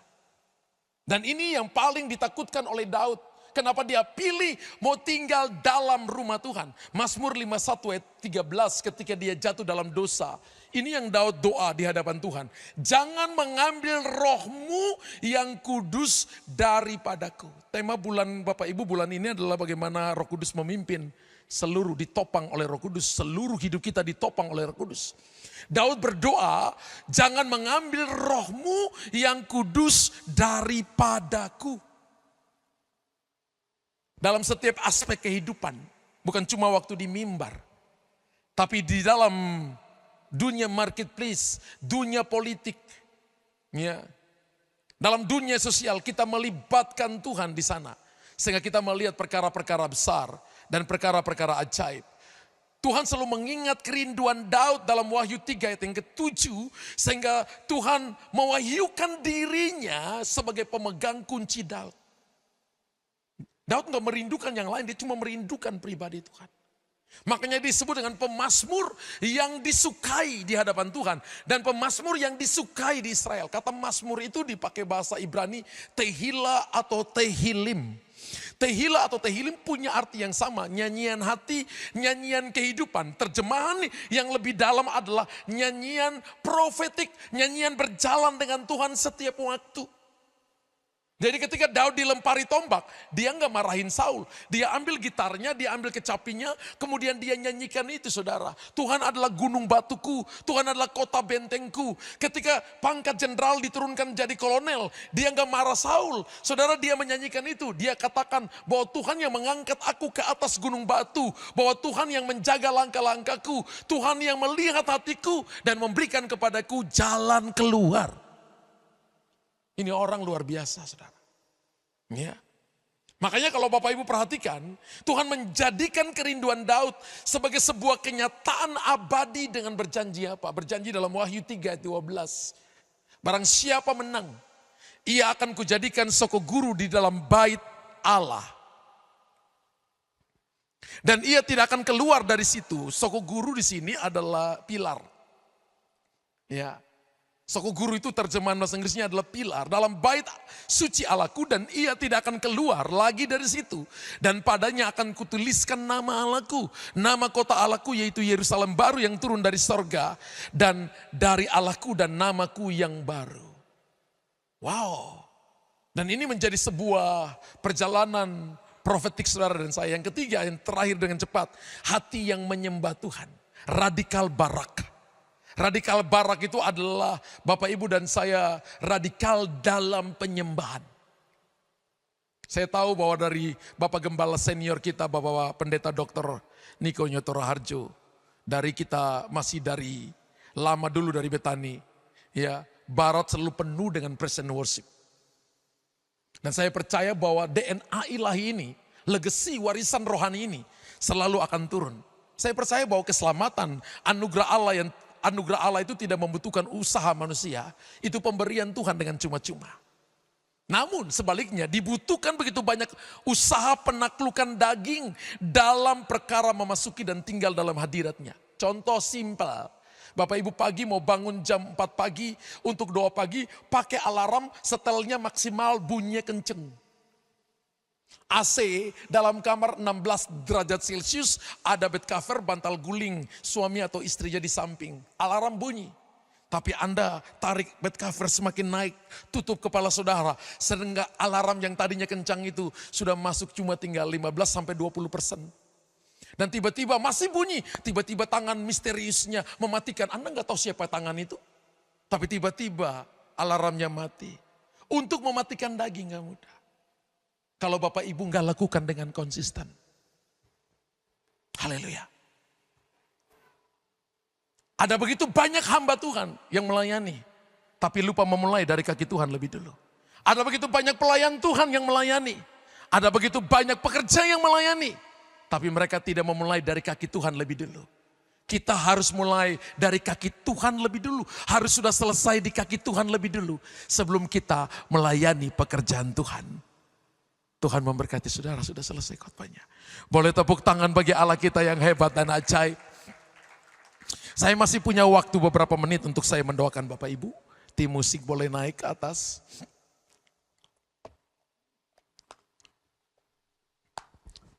Dan ini yang paling ditakutkan oleh Daud. Kenapa dia pilih mau tinggal dalam rumah Tuhan. Mazmur 51 ayat 13 ketika dia jatuh dalam dosa. Ini yang Daud doa di hadapan Tuhan. Jangan mengambil rohmu yang kudus daripadaku. Tema bulan Bapak Ibu bulan ini adalah bagaimana Roh Kudus memimpin. Seluruh ditopang oleh Roh Kudus. Seluruh hidup kita ditopang oleh Roh Kudus. Daud berdoa, jangan mengambil rohmu yang kudus daripadaku. Dalam setiap aspek kehidupan, bukan cuma waktu di mimbar, tapi di dalam dunia marketplace, dunia politik, ya, dalam dunia sosial kita melibatkan Tuhan di sana, sehingga kita melihat perkara-perkara besar dan perkara-perkara ajaib. Tuhan selalu mengingat kerinduan Daud dalam Wahyu 3 ayat yang ke-7. Sehingga Tuhan mewahyukan dirinya sebagai pemegang kunci Daud. Daud gak merindukan yang lain, dia cuma merindukan pribadi Tuhan. Makanya disebut dengan pemazmur yang disukai di hadapan Tuhan. Dan pemazmur yang disukai di Israel. Kata mazmur itu dipakai bahasa Ibrani tehila atau tehilim. Tehila atau tehilim punya arti yang sama, nyanyian hati, nyanyian kehidupan. Terjemahan yang lebih dalam adalah nyanyian profetik, nyanyian berjalan dengan Tuhan setiap waktu. Jadi ketika Daud dilempari tombak, dia nggak marahin Saul. Dia ambil gitarnya, dia ambil kecapinya, kemudian dia nyanyikan itu saudara. Tuhan adalah gunung batuku, Tuhan adalah kota bentengku. Ketika pangkat jenderal diturunkan jadi kolonel, dia nggak marah Saul. Saudara, dia menyanyikan itu. Dia katakan bahwa Tuhan yang mengangkat aku ke atas gunung batu. Bahwa Tuhan yang menjaga langkah-langkahku. Tuhan yang melihat hatiku dan memberikan kepadaku jalan keluar. Ini orang luar biasa, saudara. Ya. Makanya kalau Bapak Ibu perhatikan, Tuhan menjadikan kerinduan Daud sebagai sebuah kenyataan abadi dengan berjanji apa? Berjanji dalam Wahyu 3 ayat 12. Barang siapa menang, ia akan kujadikan soko guru di dalam bait Allah. Dan ia tidak akan keluar dari situ. Soko guru di sini adalah pilar. Ya. Soko guru itu terjemahan bahasa Inggrisnya adalah pilar dalam bait suci Allahku, dan ia tidak akan keluar lagi dari situ. Dan padanya akan kutuliskan nama Allahku, nama kota Allahku yaitu Yerusalem baru yang turun dari sorga, dan dari Allahku dan namaku yang baru. Wow. Dan ini menjadi sebuah perjalanan profetik saudara dan saya. Yang ketiga, yang terakhir dengan cepat, hati yang menyembah Tuhan. Radikal barak. Radikal barak itu adalah Bapak Ibu dan saya radikal dalam penyembahan. Saya tahu bahwa dari Bapak Gembala senior kita, Bapak Pendeta Dr. Niko Nyoto Raharjo, dari kita masih dari lama dulu dari Betani, ya, Barat selalu penuh dengan praise and worship. Dan saya percaya bahwa DNA ilahi ini, legasi warisan rohani ini selalu akan turun. Saya percaya bahwa keselamatan, anugerah Allah itu tidak membutuhkan usaha manusia. Itu pemberian Tuhan dengan cuma-cuma. Namun sebaliknya dibutuhkan begitu banyak usaha penaklukan daging dalam perkara memasuki dan tinggal dalam hadiratnya. Contoh simpel. Bapak Ibu pagi mau bangun jam 4 pagi untuk doa pagi, pakai alarm, setelnya maksimal bunyinya kenceng. AC dalam kamar 16 derajat Celcius, ada bed cover, bantal guling, suami atau istrinya di samping. Alarm bunyi, tapi Anda tarik bed cover semakin naik, tutup kepala saudara, sehingga alarm yang tadinya kencang itu sudah masuk cuma tinggal 15-20%. Dan tiba-tiba masih bunyi, tiba-tiba tangan misteriusnya mematikan. Anda nggak tahu siapa tangan itu, tapi tiba-tiba alarmnya mati. Untuk mematikan daging nggak mudah. Kalau Bapak Ibu nggak lakukan dengan konsisten. Haleluya. Ada begitu banyak hamba Tuhan yang melayani, tapi lupa memulai dari kaki Tuhan lebih dulu. Ada begitu banyak pelayan Tuhan yang melayani. Ada begitu banyak pekerja yang melayani, tapi mereka tidak memulai dari kaki Tuhan lebih dulu. Kita harus mulai dari kaki Tuhan lebih dulu. Harus sudah selesai di kaki Tuhan lebih dulu sebelum kita melayani pekerjaan Tuhan. Tuhan memberkati saudara, sudah selesai khotbahnya. Boleh tepuk tangan bagi Allah kita yang hebat dan ajaib. Saya masih punya waktu beberapa menit untuk saya mendoakan Bapak Ibu. Tim musik boleh naik ke atas.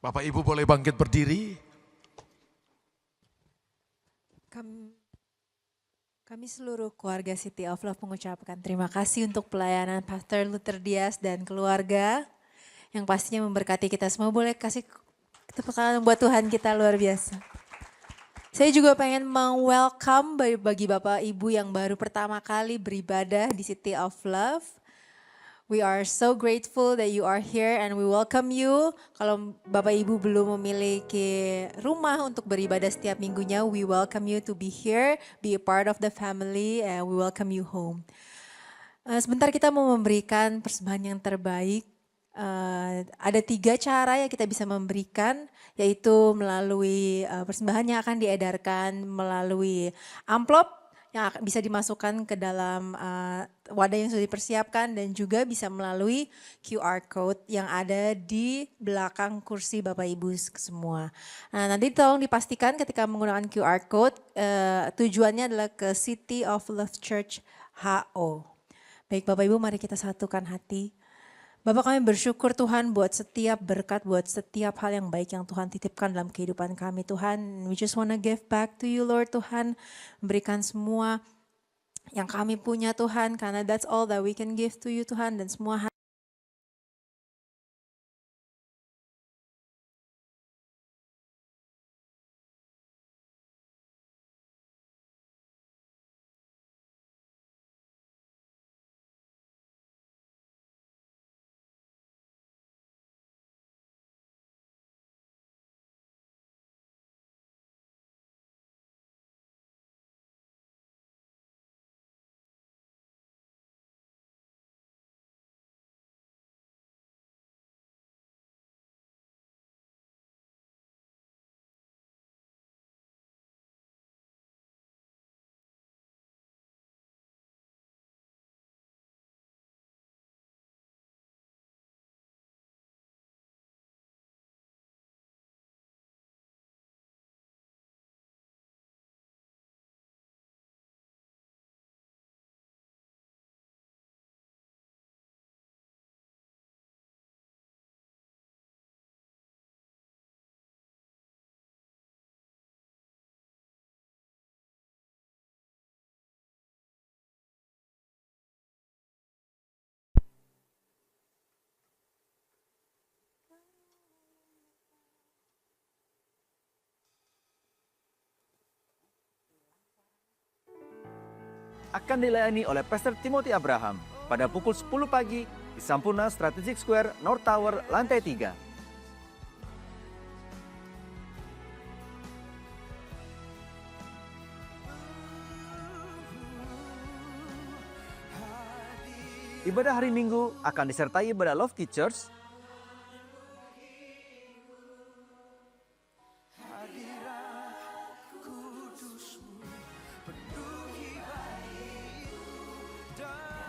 Bapak Ibu boleh bangkit berdiri. Kami seluruh keluarga City of Love mengucapkan terima kasih untuk pelayanan Pastor Luther Dias dan keluarga. Yang pastinya memberkati kita semua. Boleh kasih tepuk tangan buat Tuhan kita, luar biasa. Saya juga pengen meng-welcome bagi Bapak Ibu yang baru pertama kali beribadah di City of Love. We are so grateful that you are here and we welcome you. Kalau Bapak Ibu belum memiliki rumah untuk beribadah setiap minggunya, we welcome you to be here, be a part of the family, and we welcome you home. Sebentar kita mau memberikan persembahan yang terbaik. ada 3 cara yang kita bisa memberikan, yaitu melalui persembahan yang akan diedarkan melalui amplop yang bisa dimasukkan ke dalam wadah yang sudah dipersiapkan, dan juga bisa melalui QR code yang ada di belakang kursi Bapak Ibu semua. Nah, nanti tolong dipastikan ketika menggunakan QR code tujuannya adalah ke City of Love Church HO. Baik Bapak Ibu, mari kita satukan hati. Bapak, kami bersyukur Tuhan buat setiap berkat, buat setiap hal yang baik yang Tuhan titipkan dalam kehidupan kami Tuhan. We just wanna give back to you Lord Tuhan. Memberikan semua yang kami punya Tuhan, karena that's all that we can give to you Tuhan. Dan semua akan dilayani oleh Pastor Timothy Abraham pada pukul 10 pagi di Sampurna Strategic Square, North Tower, lantai 3. Ibadah hari Minggu akan disertai ibadah Love Teachers,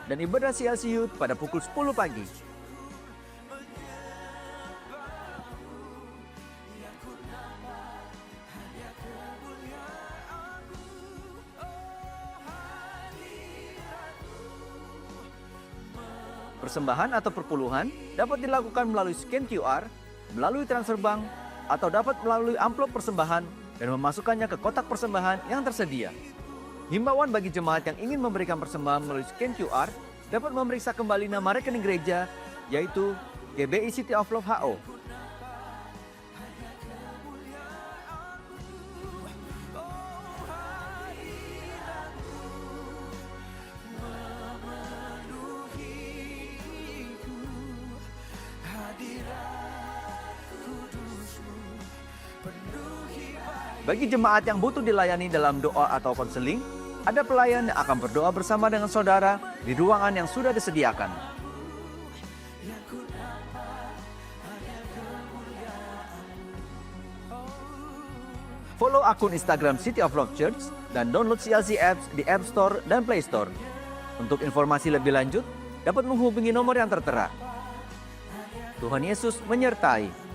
dan ibadah CLC Youth pada pukul 10 pagi. Persembahan atau perpuluhan dapat dilakukan melalui scan QR, melalui transfer bank, atau dapat melalui amplop persembahan dan memasukkannya ke kotak persembahan yang tersedia. Himbauan bagi jemaat yang ingin memberikan persembahan melalui scan QR dapat memeriksa kembali nama rekening gereja, yaitu GBI City of Love HO. Bagi jemaat yang butuh dilayani dalam doa atau konseling, ada pelayan yang akan berdoa bersama dengan saudara di ruangan yang sudah disediakan. Follow akun Instagram City of Love Church dan download CLC Apps di App Store dan Play Store. Untuk informasi lebih lanjut, dapat menghubungi nomor yang tertera. Tuhan Yesus menyertai.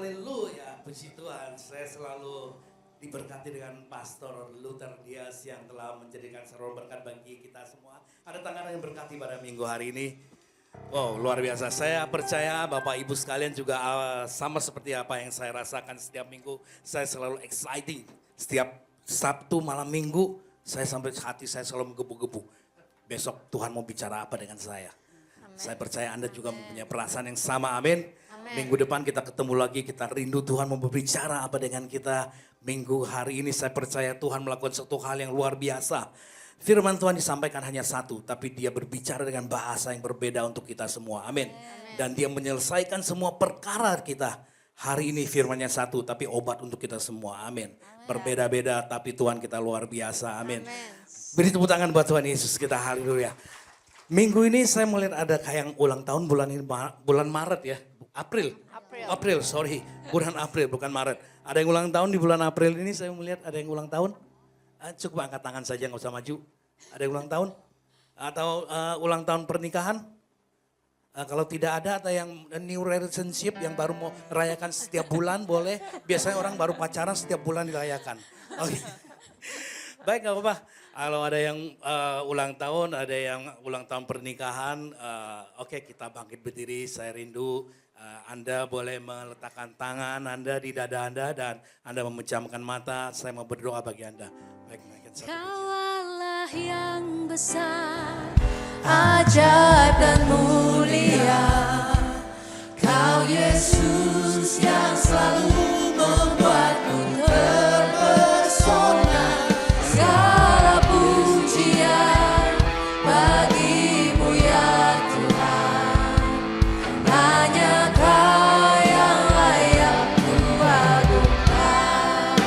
Haleluya, puji Tuhan. Saya selalu diberkati dengan Pastor Luther Dias yang telah menjadikan seluruh berkat bagi kita semua. Ada tangan yang berkati pada minggu hari ini. Wow, luar biasa. Saya percaya Bapak Ibu sekalian juga sama seperti apa yang saya rasakan setiap minggu. Saya selalu exciting. Setiap Sabtu malam minggu, saya sampai hati saya selalu menggebu-gebu. Besok Tuhan mau bicara apa dengan saya. Amen. Saya percaya Anda juga mempunyai perasaan yang sama, amin. Minggu depan kita ketemu lagi, kita rindu Tuhan mau berbicara apa dengan kita. Minggu hari ini saya percaya Tuhan melakukan satu hal yang luar biasa. Firman Tuhan disampaikan hanya satu, tapi dia berbicara dengan bahasa yang berbeda untuk kita semua. Amin. Dan dia menyelesaikan semua perkara kita. Hari ini firmannya satu, tapi obat untuk kita semua. Amin. Berbeda-beda, tapi Tuhan kita luar biasa. Amin. Beri tepuk tangan buat Tuhan Yesus kita, haleluya. Minggu ini saya melihat ada kayak yang ulang tahun bulan ini, bulan Maret ya. April, sorry. Bulan April, bukan Maret. Ada yang ulang tahun di bulan April ini, saya melihat ada yang ulang tahun. Cukup angkat tangan saja, nggak usah maju. Ada yang ulang tahun? Atau ulang tahun pernikahan? Kalau tidak ada atau yang new relationship yang baru mau rayakan setiap bulan boleh. Biasanya orang baru pacaran setiap bulan dirayakan. Oke. Baik, nggak apa-apa. Kalau ada yang ulang tahun, ada yang ulang tahun pernikahan, oke, kita bangkit berdiri, saya rindu. Anda boleh meletakkan tangan Anda di dada Anda dan Anda memejamkan mata, saya mau berdoa bagi Anda. Baik, naikkan satu. Kau Allah yang besar, ajaib dan mulia. Kau Yesus yang selalu membuatku terpesona. Segala pujian bagimu ya Tuhan. Hanya Kau yang layak ku agungkan.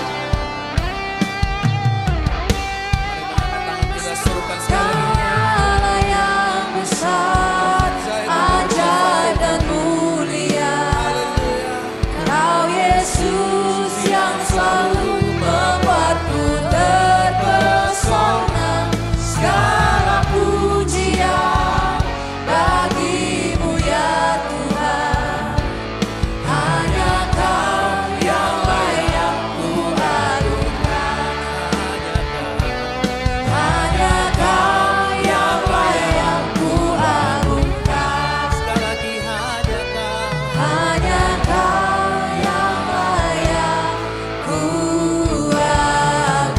Kita suruhkan Kau sekali. Allah yang besar, ajaib dan mulia. Kau Yesus yang selalu membuatku terpesona. Segala pujian bagimu ya Tuhan. Hanya Kau yang layak ku agungkan. Hanya Kau yang layak ku agungkan. Sekali lagi hanya Kau. Hanya Kau yang layak ku agungkan.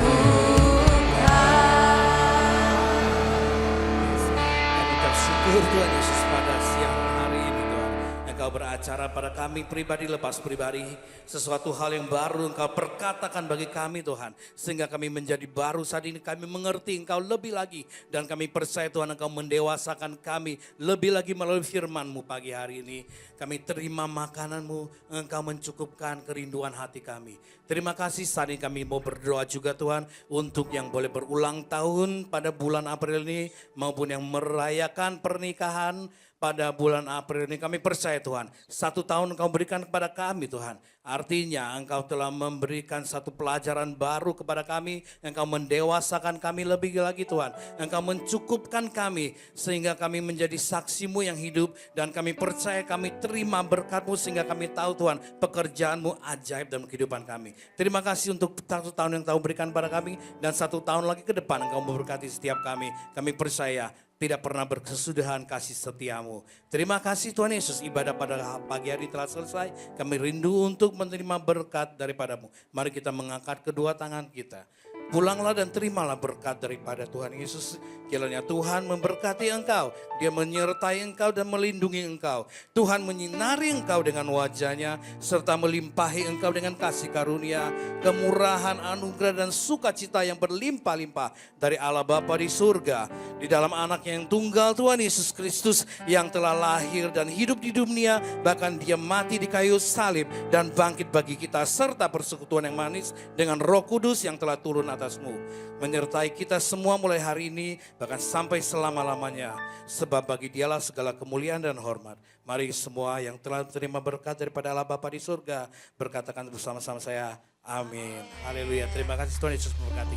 Kami bersyukur Tuhan Yesus pada siang hari ini Tuhan. Engkau beracara pada kami pribadi lepas pribadi. Sesuatu hal yang baru Engkau perkatakan bagi kami Tuhan. Sehingga kami menjadi baru saat ini kami mengerti Engkau lebih lagi. Dan kami percaya Tuhan Engkau mendewasakan kami lebih lagi melalui firman-Mu pagi hari ini. Kami terima makanan-Mu, Engkau mencukupkan kerinduan hati kami. Terima kasih saat ini kami mau berdoa juga Tuhan. Untuk yang boleh berulang tahun pada bulan April ini. Maupun yang merayakan pernikahan pada bulan April ini. Kami percaya Tuhan, 1 tahun Engkau berikan kepada kami Tuhan. Artinya Engkau telah memberikan satu pelajaran baru kepada kami. Engkau mendewasakan kami lebih lagi Tuhan. Engkau mencukupkan kami sehingga kami menjadi saksi-Mu yang hidup. Dan kami percaya kami terima berkat-Mu sehingga kami tahu Tuhan pekerjaan-Mu ajaib dalam kehidupan kami. Terima kasih untuk 1 tahun yang Engkau berikan kepada kami. Dan 1 tahun lagi ke depan Engkau memberkati setiap kami. Kami percaya tidak pernah berkesudahan kasih setiamu. Terima kasih Tuhan Yesus, ibadah pada pagi hari telah selesai. Kami rindu untuk menerima berkat daripadamu. Mari kita mengangkat kedua tangan kita. Pulanglah dan terimalah berkat daripada Tuhan Yesus. Kiranya Tuhan memberkati engkau. Dia menyertai engkau dan melindungi engkau. Tuhan menyinari engkau dengan wajahnya. Serta melimpahi engkau dengan kasih karunia, kemurahan, anugerah dan sukacita yang berlimpah-limpah dari Allah Bapa di surga. Di dalam anak yang tunggal Tuhan Yesus Kristus yang telah lahir dan hidup di dunia. Bahkan dia mati di kayu salib dan bangkit bagi kita. Serta persekutuan yang manis dengan Roh Kudus yang telah turun atasmu, menyertai kita semua mulai hari ini bahkan sampai selama-lamanya, sebab bagi Dialah segala kemuliaan dan hormat. Mari semua yang telah terima berkat daripada Allah Bapa di surga berkatakan bersama-sama saya, amin. Haleluya. Terima kasih Tuhan Yesus memberkati.